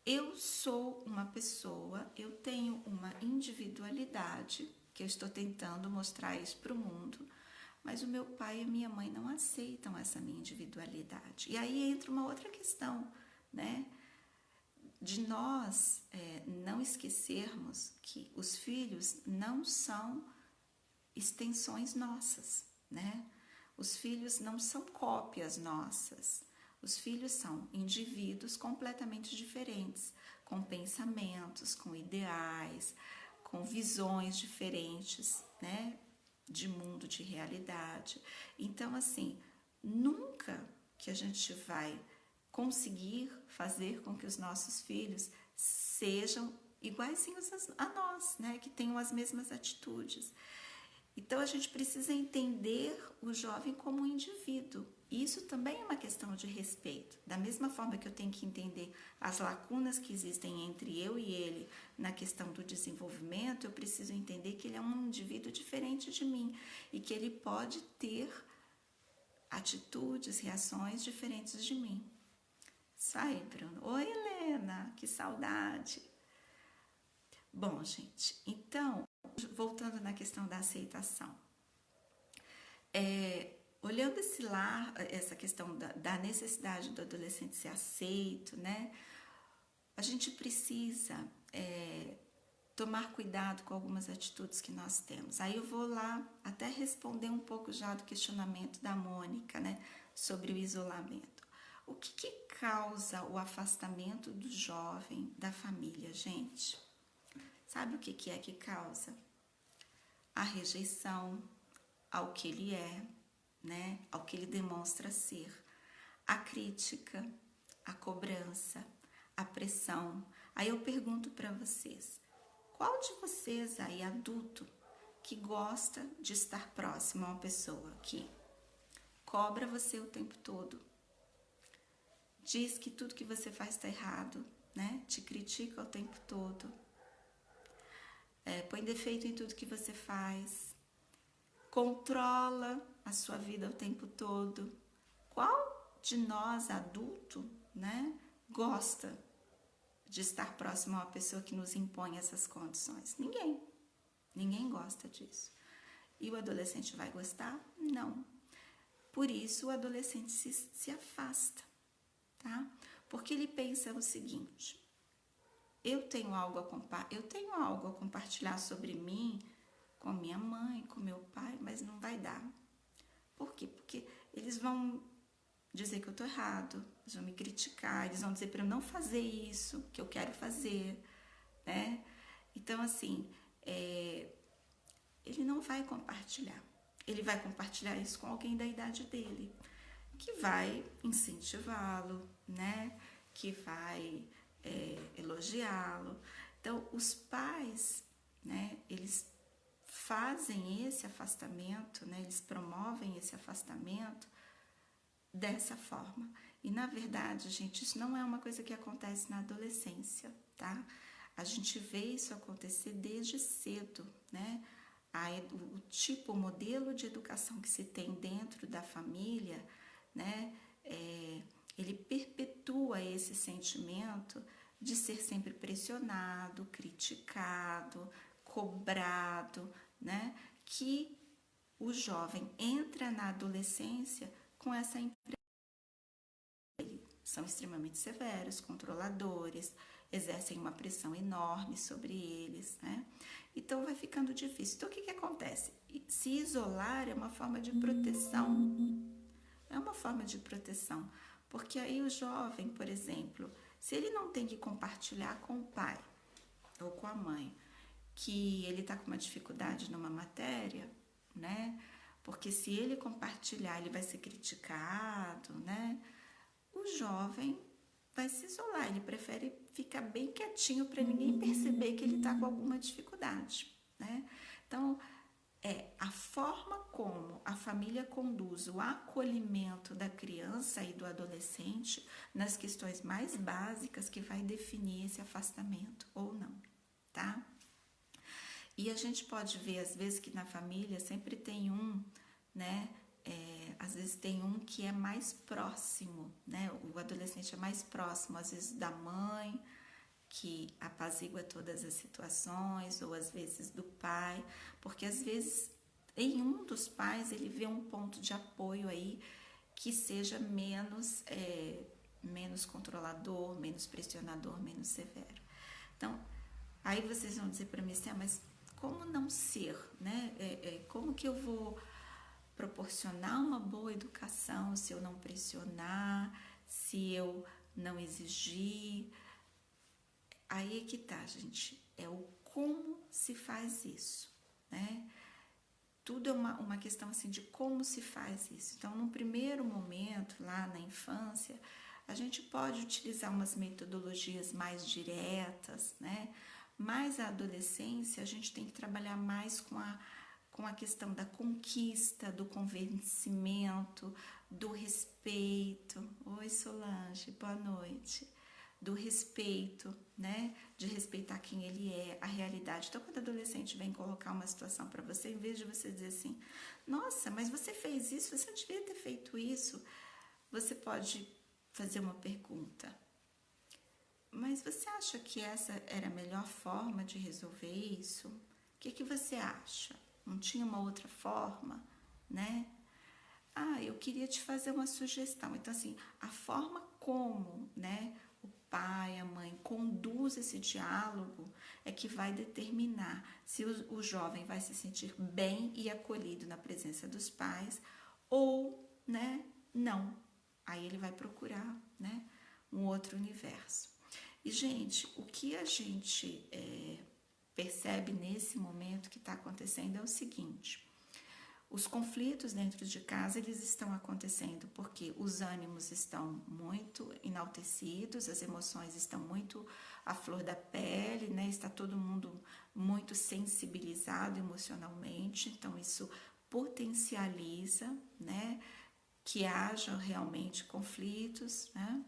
eu sou uma pessoa, eu tenho uma individualidade, que eu estou tentando mostrar isso para o mundo, mas o meu pai e a minha mãe não aceitam essa minha individualidade. E aí entra uma outra questão, né? De nós não esquecermos que os filhos não são extensões nossas, né? Os filhos não são cópias nossas. Os filhos são indivíduos completamente diferentes, com pensamentos, com ideais, com visões diferentes, né? De mundo, de realidade. Então, assim, nunca que a gente vai conseguir fazer com que os nossos filhos sejam iguaizinhos a nós, né? Que tenham as mesmas atitudes. Então, a gente precisa entender o jovem como um indivíduo. Isso também é uma questão de respeito. Da mesma forma que eu tenho que entender as lacunas que existem entre eu e ele na questão do desenvolvimento, eu preciso entender que ele é um indivíduo diferente de mim e que ele pode ter atitudes, reações diferentes de mim. Isso aí, Bruno. Oi, Helena, que saudade. Bom, gente, então, voltando na questão da aceitação. Olhando essa questão da necessidade do adolescente ser aceito, né? A gente precisa tomar cuidado com algumas atitudes que nós temos. Aí eu vou lá até responder um pouco já do questionamento da Mônica, né? Sobre o isolamento. O que causa o afastamento do jovem da família, gente? Sabe o que é que causa? A rejeição ao que ele é, né? Ao que ele demonstra ser. A crítica, a cobrança, a pressão. Aí eu pergunto para vocês, qual de vocês aí, adulto, que gosta de estar próximo a uma pessoa que cobra você o tempo todo, diz que tudo que você faz está errado, né? Te critica o tempo todo, põe defeito em tudo que você faz, controla a sua vida o tempo todo? Qual de nós, adulto, né, gosta de estar próximo a uma pessoa que nos impõe essas condições? Ninguém gosta disso. E o adolescente vai gostar? Não. Por isso o adolescente se afasta, tá? Porque ele pensa o seguinte: eu tenho algo a compartilhar sobre mim com a minha mãe, com meu pai, mas não vai dar. Por quê? Porque eles vão dizer que eu tô errado, eles vão me criticar, eles vão dizer para eu não fazer isso que eu quero fazer, né? Então, assim, ele não vai compartilhar. Ele vai compartilhar isso com alguém da idade dele, que vai incentivá-lo, né? Que vai elogiá-lo. Então, os pais, né? Eles fazem esse afastamento, né? Eles promovem esse afastamento dessa forma. E, na verdade, gente, isso não é uma coisa que acontece na adolescência, tá? A gente vê isso acontecer desde cedo, né? O modelo de educação que se tem dentro da família né? Ele perpetua esse sentimento de ser sempre pressionado, criticado, cobrado, né? Que o jovem entra na adolescência com essa impressão. São extremamente severos, controladores, exercem uma pressão enorme sobre eles, né? Então vai ficando difícil. Então o que acontece? Se isolar é uma forma de proteção. É uma forma de proteção, porque aí o jovem, por exemplo, se ele não tem que compartilhar com o pai ou com a mãe que ele está com uma dificuldade numa matéria, né? Porque se ele compartilhar, ele vai ser criticado, né? O jovem vai se isolar, ele prefere ficar bem quietinho para ninguém perceber que ele está com alguma dificuldade, né? Então, a forma como a família conduz o acolhimento da criança e do adolescente nas questões mais básicas que vai definir esse afastamento ou não, tá? E a gente pode ver, às vezes, que na família sempre tem um, né? Às vezes tem um que é mais próximo, né? O adolescente é mais próximo, às vezes, da mãe, que apazigua todas as situações, ou às vezes do pai, porque às vezes em um dos pais ele vê um ponto de apoio aí que seja menos controlador, menos pressionador, menos severo. Então, aí vocês vão dizer para mim assim, mas como não ser, né? Como que eu vou proporcionar uma boa educação se eu não pressionar, se eu não exigir? Aí é que tá, gente, é o como se faz isso, né? Tudo é uma questão assim de como se faz isso. Então, num primeiro momento, lá na infância, a gente pode utilizar umas metodologias mais diretas, né? Mas a adolescência, a gente tem que trabalhar mais com a questão da conquista, do convencimento, do respeito. Oi, Solange, boa noite. Do respeito, né? De respeitar quem ele é, a realidade. Então, quando o adolescente vem colocar uma situação para você, em vez de você dizer assim, nossa, mas você fez isso, você não devia ter feito isso, você pode fazer uma pergunta. Mas você acha que essa era a melhor forma de resolver isso? O que você acha? Não tinha uma outra forma, né? Eu queria te fazer uma sugestão. Então, assim, a forma como, né, o pai, a mãe conduz esse diálogo é que vai determinar se o jovem vai se sentir bem e acolhido na presença dos pais ou, né, não. Aí ele vai procurar, né, um outro universo. E, gente, o que a gente percebe nesse momento que está acontecendo é o seguinte: os conflitos dentro de casa, eles estão acontecendo porque os ânimos estão muito enaltecidos, as emoções estão muito à flor da pele, né? Está todo mundo muito sensibilizado emocionalmente, então isso potencializa, né, que haja realmente conflitos, né?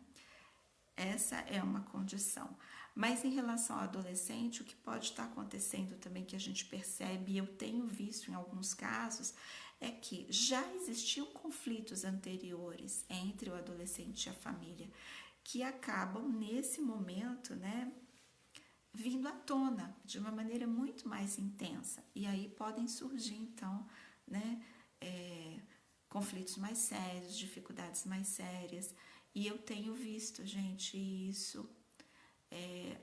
Essa é uma condição. Mas em relação ao adolescente, o que pode estar acontecendo também, que a gente percebe, e eu tenho visto em alguns casos, é que já existiam conflitos anteriores entre o adolescente e a família, que acabam nesse momento, né, vindo à tona de uma maneira muito mais intensa. E aí podem surgir, então, né, conflitos mais sérios, dificuldades mais sérias. E eu tenho visto, gente, isso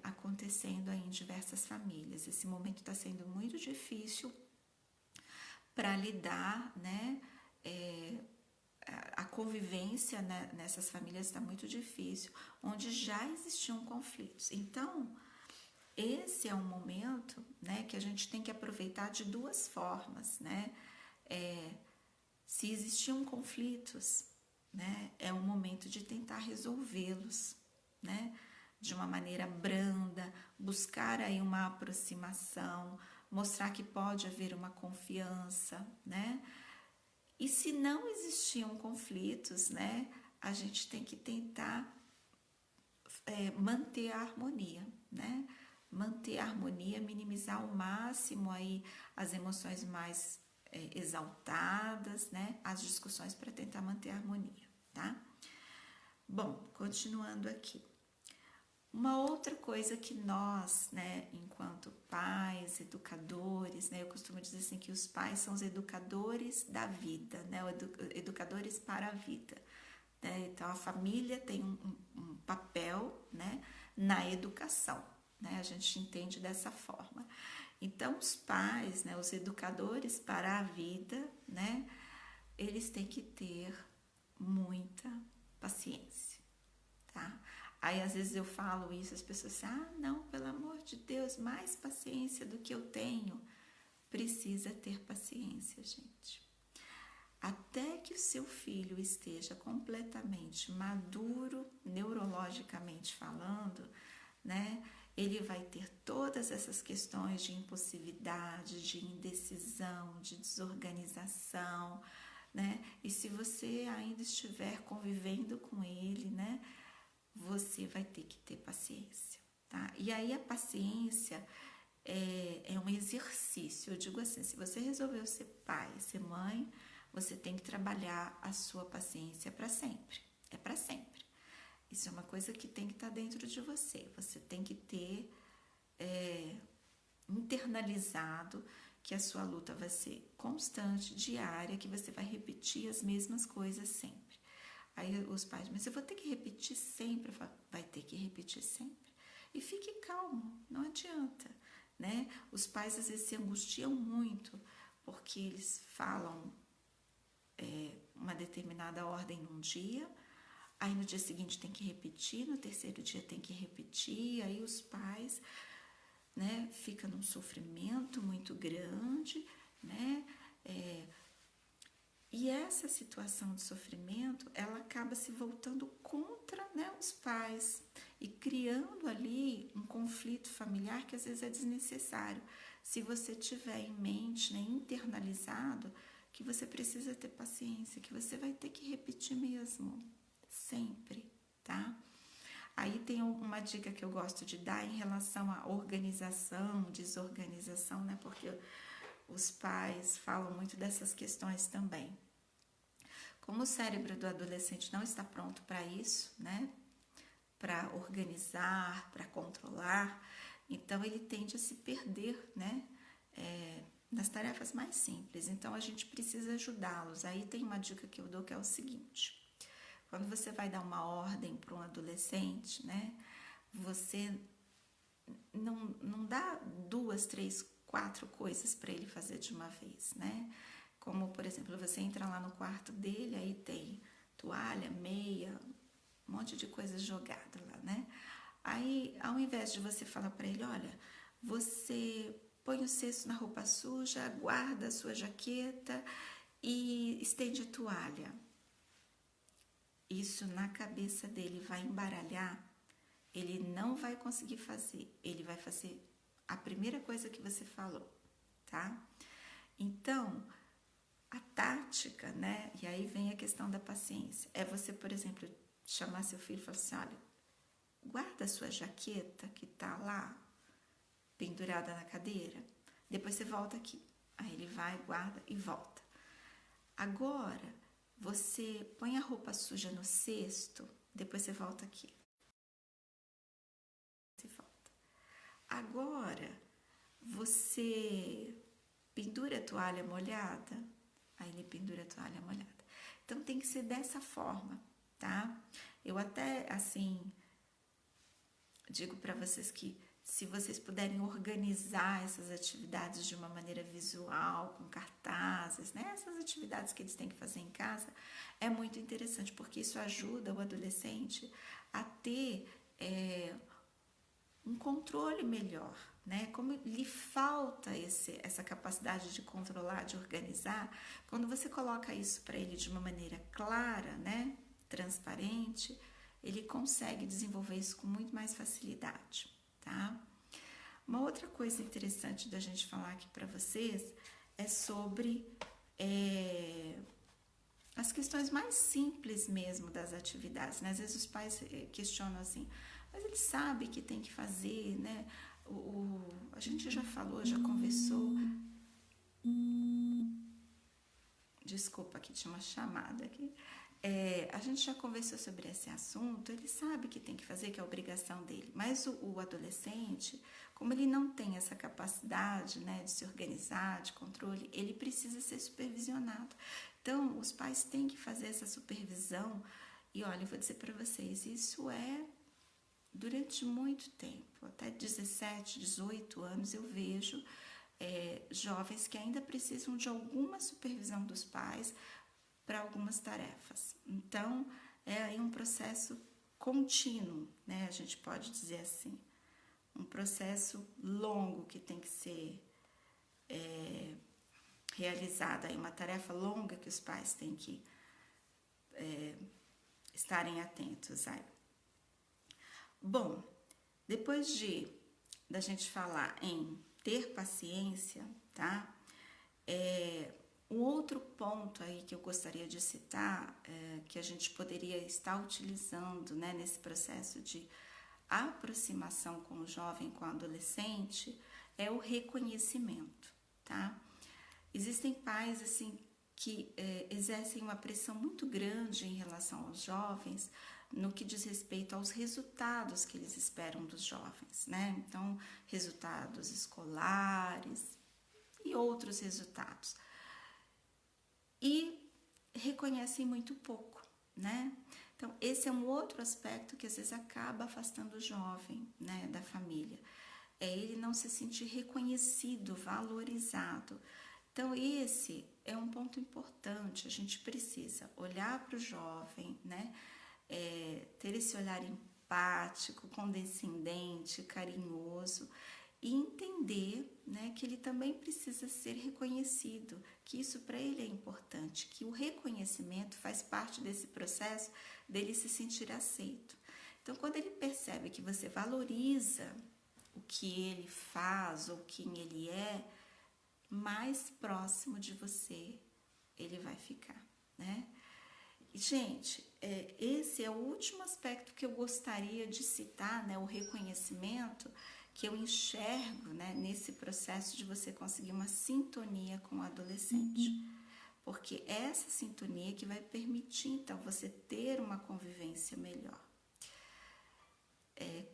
acontecendo aí em diversas famílias. Esse momento está sendo muito difícil para lidar, né? A convivência, né, nessas famílias está muito difícil, onde já existiam conflitos. Então, esse é um momento, né, que a gente tem que aproveitar de duas formas, né? Se existiam conflitos, né, é um momento de tentar resolvê-los, né, de uma maneira branda, buscar aí uma aproximação, mostrar que pode haver uma confiança, né? E se não existiam conflitos, né, a gente tem que tentar manter a harmonia, né? Manter a harmonia, minimizar ao máximo aí as emoções mais exaltadas, né? As discussões para tentar manter a harmonia. tá? Bom, continuando aqui. Uma outra coisa que nós, né, enquanto pais, educadores, né, eu costumo dizer assim que os pais são os educadores da vida, né, educadores para a vida, né? Então a família tem um papel, né, na educação, né, a gente entende dessa forma. Então os pais, né, os educadores para a vida, né, eles têm que ter muita paciência, tá? Aí às vezes eu falo isso, as pessoas dizem, não, pelo amor de Deus, mais paciência do que eu tenho. Precisa ter paciência, gente. Até que o seu filho esteja completamente maduro, neurologicamente falando, né? Ele vai ter todas essas questões de impulsividade, de indecisão, de desorganização, né? E se você ainda estiver convivendo com ele, né? Você vai ter que ter paciência, tá? E aí a paciência é um exercício. Eu digo assim, se você resolveu ser pai, ser mãe, você tem que trabalhar a sua paciência para sempre. É para sempre. Isso é uma coisa que tem que estar dentro de você. Você tem que ter internalizado que a sua luta vai ser constante, diária, que você vai repetir as mesmas coisas sempre. Aí os pais, mas eu vou ter que repetir sempre? Eu falo, vai ter que repetir sempre. E fique calmo, não adianta, né? Os pais às vezes se angustiam muito, porque eles falam uma determinada ordem num dia, aí no dia seguinte tem que repetir, no terceiro dia tem que repetir, aí os pais, né, ficam num sofrimento muito grande, né? E essa situação de sofrimento, ela acaba se voltando contra, né, os pais e criando ali um conflito familiar que às vezes é desnecessário. Se você tiver em mente, né, internalizado, que você precisa ter paciência, que você vai ter que repetir mesmo, sempre, tá? Aí tem uma dica que eu gosto de dar em relação à organização, desorganização, né? Porque os pais falam muito dessas questões também. Como o cérebro do adolescente não está pronto para isso, né? Para organizar, para controlar, então ele tende a se perder, né? Nas tarefas mais simples. Então a gente precisa ajudá-los. Aí tem uma dica que eu dou que é o seguinte: quando você vai dar uma ordem para um adolescente, né? Você não dá 2, 3, 4 coisas para ele fazer de uma vez, né? Como, por exemplo, você entra lá no quarto dele, aí tem toalha, meia, um monte de coisas jogadas lá, né? Aí, ao invés de você falar para ele, olha, você põe o cesto na roupa suja, guarda a sua jaqueta e estende a toalha. Isso na cabeça dele vai embaralhar, ele não vai conseguir fazer, ele vai fazer a primeira coisa que você falou, tá? Então, a tática, né? E aí vem a questão da paciência. É você, por exemplo, chamar seu filho e falar assim, olha, guarda a sua jaqueta que tá lá, pendurada na cadeira, depois você volta aqui. Aí ele vai, guarda e volta. Agora, você põe a roupa suja no cesto, depois você volta aqui. Você volta. Agora, você pendura a toalha molhada, aí ele pendura a toalha molhada. Então tem que ser dessa forma, tá? Eu até, assim, digo para vocês que se vocês puderem organizar essas atividades de uma maneira visual, com cartazes, né? Essas atividades que eles têm que fazer em casa, é muito interessante, porque isso ajuda o adolescente a ter um controle melhor, né? Como lhe falta essa capacidade de controlar, de organizar, quando você coloca isso para ele de uma maneira clara, né? Transparente, ele consegue desenvolver isso com muito mais facilidade, tá? Uma outra coisa interessante da gente falar aqui para vocês é sobre as questões mais simples mesmo das atividades, né? Às vezes os pais questionam assim, mas ele sabe que tem que fazer, né? A gente já falou, já conversou. Desculpa, aqui tinha uma chamada aqui. a gente já conversou sobre esse assunto, ele sabe que tem que fazer, que é a obrigação dele, mas o adolescente, como ele não tem essa capacidade, né, de se organizar, de controle, ele precisa ser supervisionado. Então, os pais têm que fazer essa supervisão, e olha, eu vou dizer para vocês, isso é durante muito tempo, até 17, 18 anos eu vejo jovens que ainda precisam de alguma supervisão dos pais para algumas tarefas. Então, é aí um processo contínuo, né? A gente pode dizer assim, um processo longo que tem que ser realizado, aí uma tarefa longa que os pais têm que estarem atentos. Aí. Bom, depois da gente falar em ter paciência, tá? Um outro ponto aí que eu gostaria de citar, que a gente poderia estar utilizando, né, nesse processo de aproximação com o jovem, com o adolescente, é o reconhecimento, tá? Existem pais, assim, que exercem uma pressão muito grande em relação aos jovens no que diz respeito aos resultados que eles esperam dos jovens, né? Então, resultados escolares e outros resultados. E reconhecem muito pouco, né? Então, esse é um outro aspecto que às vezes acaba afastando o jovem, né, da família. É ele não se sentir reconhecido, valorizado. Então, esse é um ponto importante. A gente precisa olhar para o jovem, né? Ter esse olhar empático, condescendente, carinhoso e entender, né, que ele também precisa ser reconhecido, que isso para ele é importante, que o reconhecimento faz parte desse processo dele se sentir aceito. Então, quando ele percebe que você valoriza o que ele faz ou quem ele é, mais próximo de você ele vai ficar, né? E, gente, esse é o último aspecto que eu gostaria de citar, né? O reconhecimento que eu enxergo, né, nesse processo de você conseguir uma sintonia com o adolescente. Porque é essa sintonia que vai permitir, então, você ter uma convivência melhor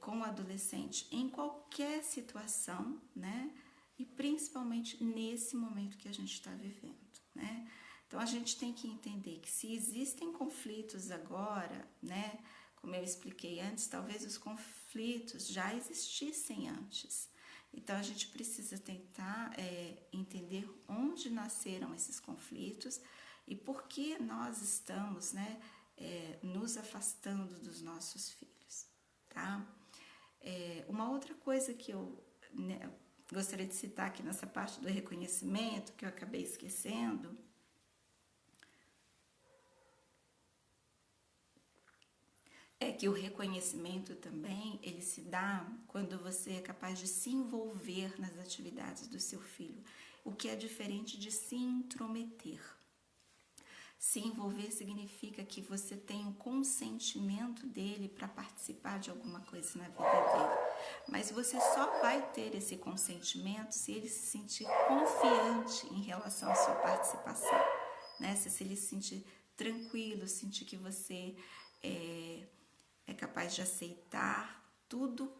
com o adolescente em qualquer situação, né? E principalmente nesse momento que a gente está vivendo, né? Então, a gente tem que entender que se existem conflitos agora, né? Como eu expliquei antes, talvez os conflitos já existissem antes. Então, a gente precisa tentar entender onde nasceram esses conflitos e por que nós estamos, né, nos afastando dos nossos filhos, tá? Uma outra coisa que eu, né, gostaria de citar aqui nessa parte do reconhecimento, que eu acabei esquecendo, é que o reconhecimento também, ele se dá quando você é capaz de se envolver nas atividades do seu filho, o que é diferente de se intrometer. Se envolver significa que você tem o consentimento dele para participar de alguma coisa na vida dele. Mas você só vai ter esse consentimento se ele se sentir confiante em relação à sua participação, né? Se ele se sentir tranquilo, sentir que você é capaz de aceitar tudo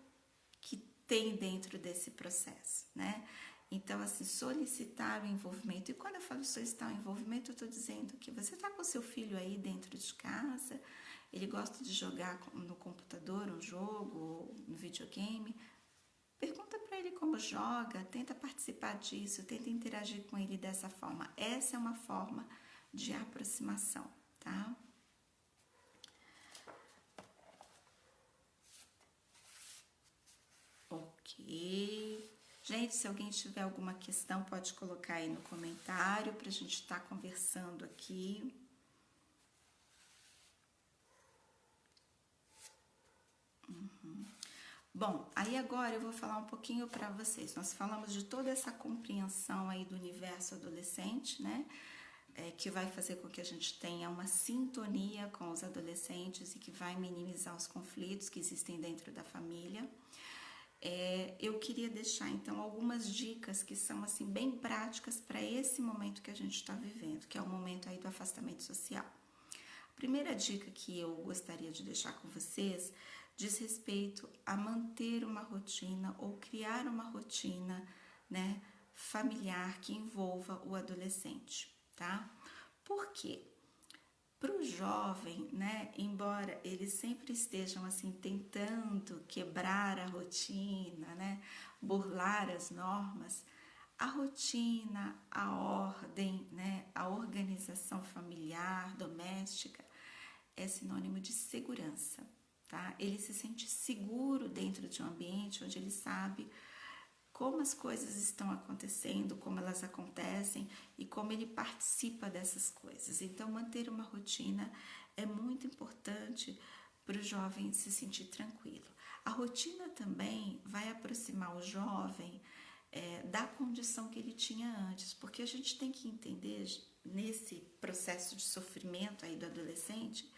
que tem dentro desse processo, né? Então, assim, solicitar o envolvimento. E quando eu falo solicitar o envolvimento, eu estou dizendo que você está com seu filho aí dentro de casa, ele gosta de jogar no computador um jogo, ou no videogame. Pergunta para ele como joga, tenta participar disso, tenta interagir com ele dessa forma. Essa é uma forma de aproximação, tá? Ok. Gente, se alguém tiver alguma questão, pode colocar aí no comentário para a gente estar conversando aqui. Bom, aí agora eu vou falar um pouquinho para vocês. Nós falamos de toda essa compreensão aí do universo adolescente, né? Que vai fazer com que a gente tenha uma sintonia com os adolescentes e que vai minimizar os conflitos que existem dentro da família. Eu queria deixar então algumas dicas que são assim bem práticas para esse momento que a gente está vivendo, que é o momento aí do afastamento social. A Primeira dica que eu gostaria de deixar com vocês diz respeito a manter uma rotina ou criar uma rotina, né, familiar que envolva o adolescente, tá? Por quê? Para o jovem, né, embora eles sempre estejam assim tentando quebrar a rotina, né, burlar as normas, a rotina, a ordem, né, a organização familiar, doméstica é sinônimo de segurança, tá? Ele se sente seguro dentro de um ambiente onde ele sabe como as coisas estão acontecendo, como elas acontecem e como ele participa dessas coisas. Então, manter uma rotina é muito importante para o jovem se sentir tranquilo. A rotina também vai aproximar o jovem da condição que ele tinha antes, porque a gente tem que entender nesse processo de sofrimento aí do adolescente,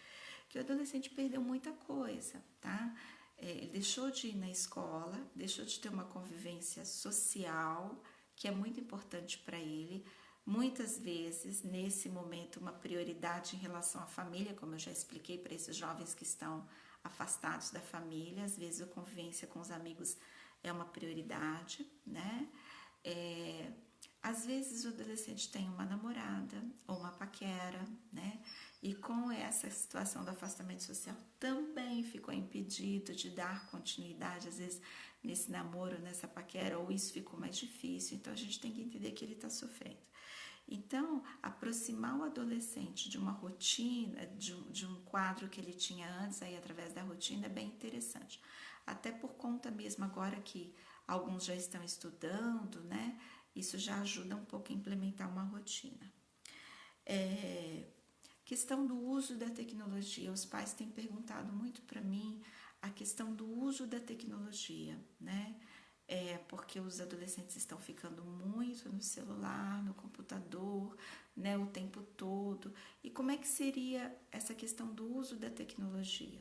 que o adolescente perdeu muita coisa, tá? Ele deixou de ir na escola, deixou de ter uma convivência social, que é muito importante para ele. Muitas vezes, nesse momento, uma prioridade em relação à família, como eu já expliquei para esses jovens que estão afastados da família, às vezes a convivência com os amigos é uma prioridade, né? Às vezes o adolescente tem uma namorada ou uma paquera, né? E com essa situação do afastamento social também ficou impedido de dar continuidade, às vezes, nesse namoro, nessa paquera, ou isso ficou mais difícil. Então a gente tem que entender que ele está sofrendo. Então, aproximar o adolescente de uma rotina, de um quadro que ele tinha antes, aí através da rotina, é bem interessante. Até por conta mesmo agora que alguns já estão estudando, né? Isso já ajuda um pouco a implementar uma rotina. Questão do uso da tecnologia. Os pais têm perguntado muito para mim a questão do uso da tecnologia, né? Porque os adolescentes estão ficando muito no celular, no computador, né, o tempo todo. E como é que seria essa questão do uso da tecnologia?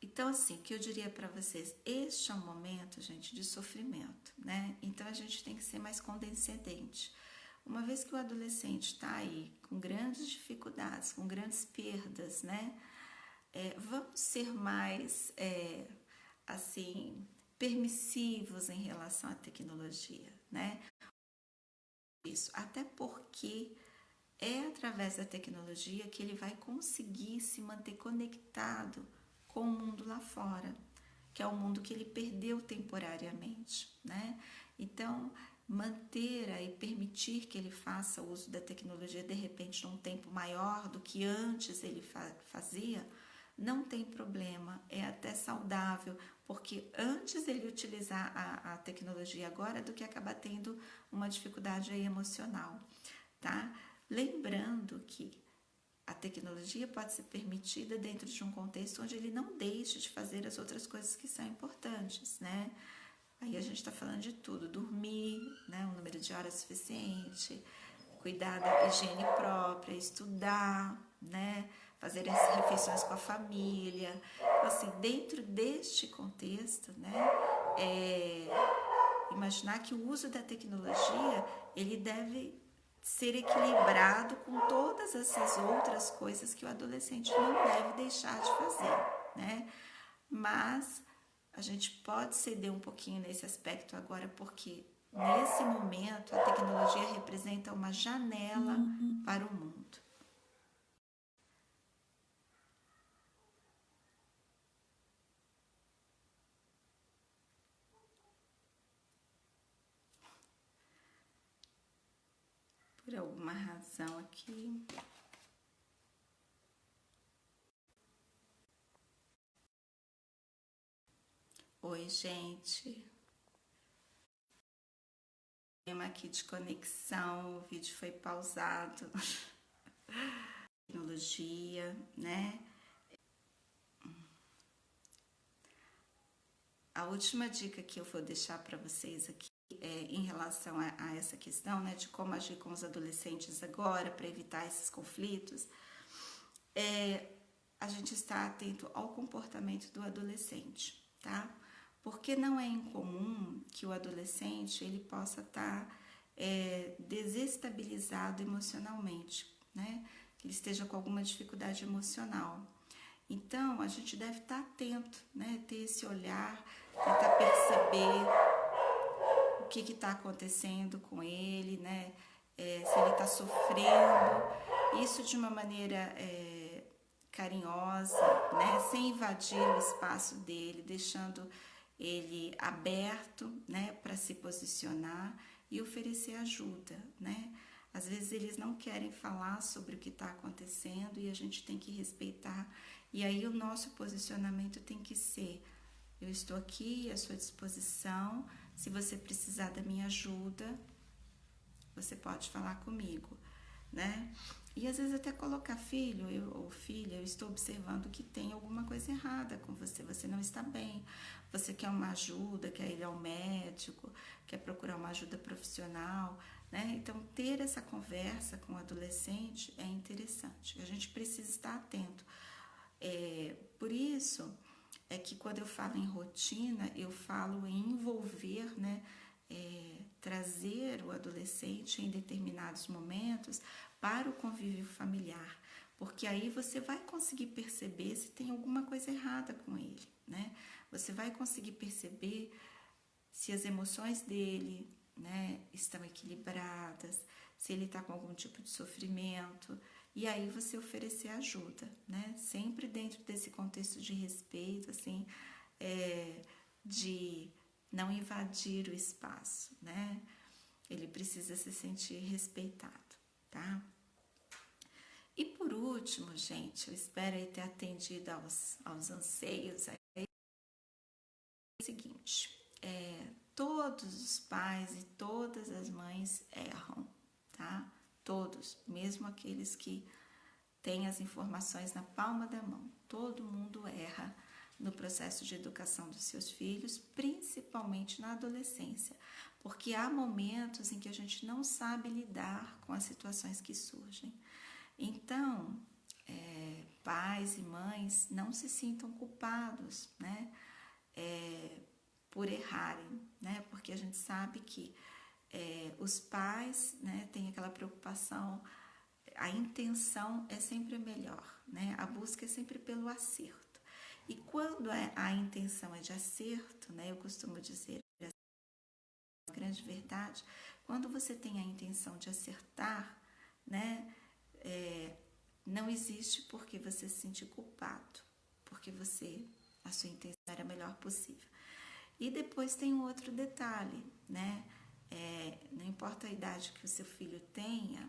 Então, assim, o que eu diria para vocês, este é um momento, gente, de sofrimento, né? Então, a gente tem que ser mais condescendente. Uma vez que o adolescente está aí com grandes dificuldades, com grandes perdas, né? Vamos ser mais, assim, permissivos em relação à tecnologia, né? Isso, até porque é através da tecnologia que ele vai conseguir se manter conectado com o mundo lá fora, que é o mundo que ele perdeu temporariamente, né? Então, manter e permitir que ele faça uso da tecnologia de repente num tempo maior do que antes ele fazia, não tem problema, é até saudável, porque antes ele utilizar a tecnologia agora do que acabar tendo uma dificuldade aí emocional, tá? Lembrando que a tecnologia pode ser permitida dentro de um contexto onde ele não deixe de fazer as outras coisas que são importantes, né? Aí a gente está falando de tudo, dormir, né, um número de horas suficiente, cuidar da higiene própria, estudar, né, fazer as refeições com a família. Assim, dentro deste contexto, né, imaginar que o uso da tecnologia, ele deve ser equilibrado com todas essas outras coisas que o adolescente não deve deixar de fazer, né? Mas a gente pode ceder um pouquinho nesse aspecto agora, porque nesse momento a tecnologia representa uma janela para o mundo. Por alguma razão aqui. Oi, gente. Problema aqui de conexão, o vídeo foi pausado. Tecnologia, né? A última dica que eu vou deixar para vocês aqui em relação a essa questão, né, de como agir com os adolescentes agora para evitar esses conflitos, a gente está atento ao comportamento do adolescente, tá? Porque não é incomum que o adolescente ele possa estar desestabilizado emocionalmente, né? que ele esteja com alguma dificuldade emocional. Então, a gente deve estar atento, né? Ter esse olhar, tentar perceber o que está acontecendo com ele, né? Se ele está sofrendo, isso de uma maneira carinhosa, né? Sem invadir o espaço dele, deixando ele aberto, né? Para se posicionar e oferecer ajuda, né? Às vezes eles não querem falar sobre o que está acontecendo e a gente tem que respeitar. E aí o nosso posicionamento tem que ser: eu estou aqui à sua disposição, se você precisar da minha ajuda, você pode falar comigo, né? E às vezes até colocar: filho ou filha, eu estou observando que tem alguma coisa errada com você, você não está bem, você quer uma ajuda, quer ir ao médico, quer procurar uma ajuda profissional, né? Então, ter essa conversa com o adolescente é interessante, a gente precisa estar atento. Por isso é que quando eu falo em rotina, eu falo em envolver, né? Trazer o adolescente em determinados momentos para o convívio familiar, porque aí você vai conseguir perceber se tem alguma coisa errada com ele, né? Você vai conseguir perceber se as emoções dele, né, estão equilibradas, se ele está com algum tipo de sofrimento, e aí você oferecer ajuda, né? Sempre dentro desse contexto de respeito, assim, de não invadir o espaço, né? Ele precisa se sentir respeitado, tá? E por último, gente, eu espero aí ter atendido aos anseios. Aí é o seguinte, todos os pais e todas as mães erram, tá? Todos, mesmo aqueles que têm as informações na palma da mão, todo mundo erra no processo de educação dos seus filhos, principalmente na adolescência, porque há momentos em que a gente não sabe lidar com as situações que surgem. Então, pais e mães não se sintam culpados, né, por errarem, né, porque a gente sabe que os pais, né, têm aquela preocupação, a intenção é sempre melhor, né, a busca é sempre pelo acerto. E quando a intenção é de acerto, né, eu costumo dizer, a grande verdade, quando você tem a intenção de acertar, né, não existe por que você se sentir culpado, porque a sua intenção era a melhor possível. E depois tem um outro detalhe, né, não importa a idade que o seu filho tenha,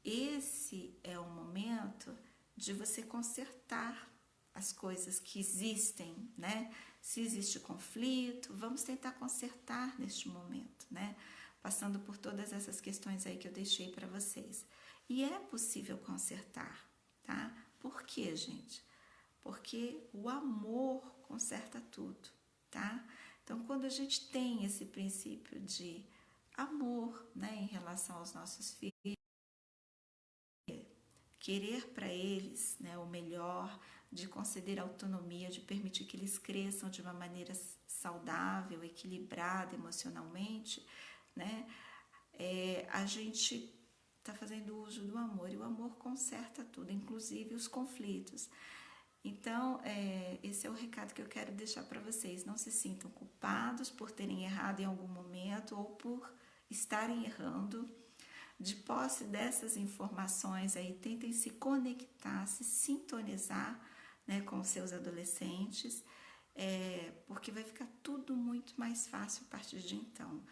esse é o momento de você consertar as coisas que existem, né? Se existe conflito, vamos tentar consertar neste momento, né? Passando por todas essas questões aí que eu deixei para vocês. E é possível consertar, tá? Por quê, gente? Porque o amor conserta tudo, tá? Então, quando a gente tem esse princípio de amor, né, em relação aos nossos filhos, querer para eles, né, o melhor, de conceder autonomia, de permitir que eles cresçam de uma maneira saudável, equilibrada emocionalmente, né, a gente está fazendo uso do amor, e o amor conserta tudo, inclusive os conflitos. Então, esse é o recado que eu quero deixar para vocês. Não se sintam culpados por terem errado em algum momento ou por estarem errando. De posse dessas informações aí, tentem se conectar, se sintonizar, né, com os seus adolescentes, porque vai ficar tudo muito mais fácil a partir de então.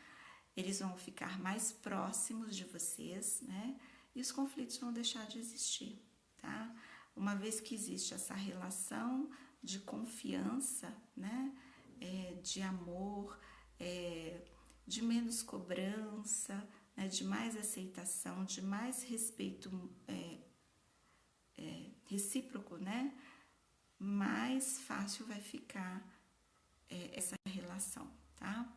Eles vão ficar mais próximos de vocês, né, e os conflitos vão deixar de existir, tá? Uma vez que existe essa relação de confiança, né, de amor, de menos cobrança, né, de mais aceitação, de mais respeito recíproco, né, mais fácil vai ficar essa relação, tá?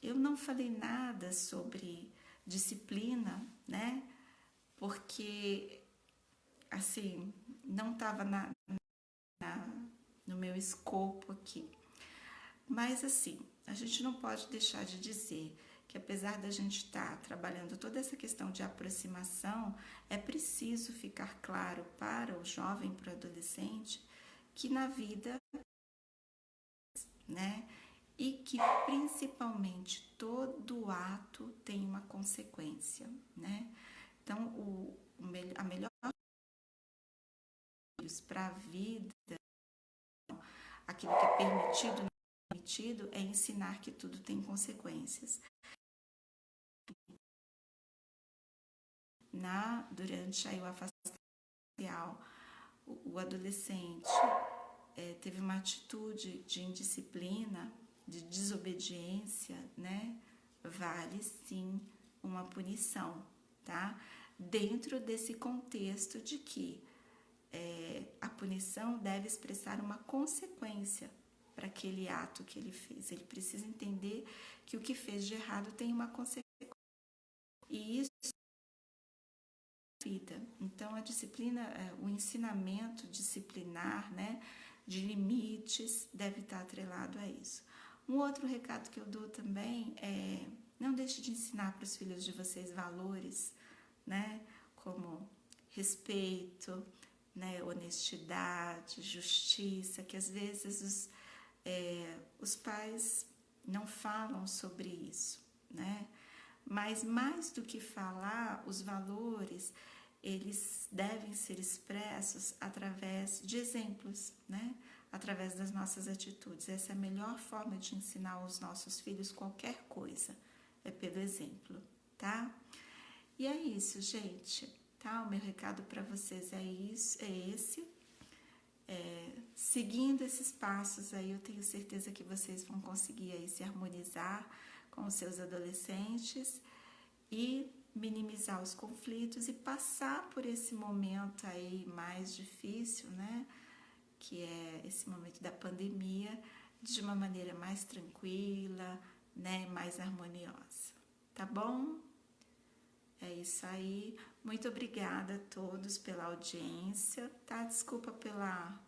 Eu não falei nada sobre disciplina, né, porque, assim, não estava no meu escopo aqui. Mas, assim, a gente não pode deixar de dizer que apesar da gente estar trabalhando toda essa questão de aproximação, é preciso ficar claro para o jovem, para o adolescente, que na vida, né, e que principalmente todo ato tem uma consequência, né? Então, a melhor para a vida, aquilo que é permitido, não é permitido, é ensinar que tudo tem consequências. Durante aí o afastamento social, o adolescente teve uma atitude de indisciplina, de desobediência, né? Vale sim uma punição, tá? Dentro desse contexto de que a punição deve expressar uma consequência para aquele ato que ele fez. Ele precisa entender que o que fez de errado tem uma consequência. E isso é vida. Então, a disciplina, o ensinamento disciplinar, né, de limites, deve estar atrelado a isso. Um outro recado que eu dou também é: não deixe de ensinar para os filhos de vocês valores, né, como respeito, né, honestidade, justiça, que às vezes os pais não falam sobre isso, né? Mas mais do que falar, os valores, eles devem ser expressos através de exemplos, né? Através das nossas atitudes. Essa é a melhor forma de ensinar aos nossos filhos qualquer coisa, é pelo exemplo, tá? E é isso, gente, tá? O meu recado para vocês é esse. Seguindo esses passos aí, eu tenho certeza que vocês vão conseguir aí se harmonizar com os seus adolescentes e minimizar os conflitos e passar por esse momento aí mais difícil, né? Que é esse momento da pandemia, de uma maneira mais tranquila, né? Mais harmoniosa. Tá bom? É isso aí. Muito obrigada a todos pela audiência, tá? Desculpa pela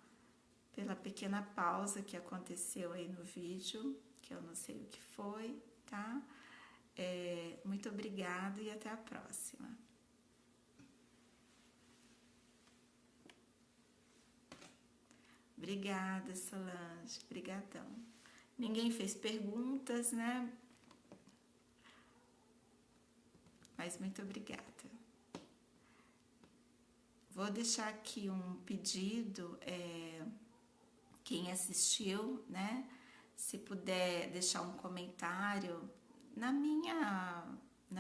pequena pausa que aconteceu aí no vídeo, que eu não sei o que foi, tá? Muito obrigada e até a próxima. Obrigada, Solange. Obrigadão. Ninguém fez perguntas, né? Mas muito obrigada. Vou deixar aqui um pedido, quem assistiu, né? Se puder deixar um comentário na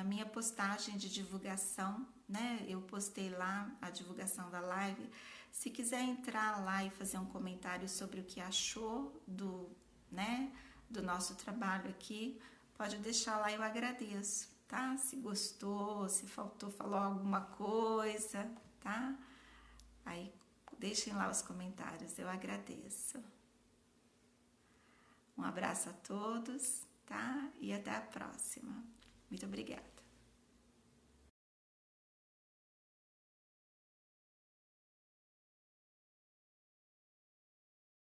minha postagem de divulgação, né? Eu postei lá a divulgação da live. Se quiser entrar lá e fazer um comentário sobre o que achou do nosso trabalho aqui, pode deixar lá, eu agradeço, tá? Se gostou, se falou alguma coisa, tá? Aí deixem lá os comentários, eu agradeço. Um abraço a todos, tá? E até a próxima. Muito obrigada.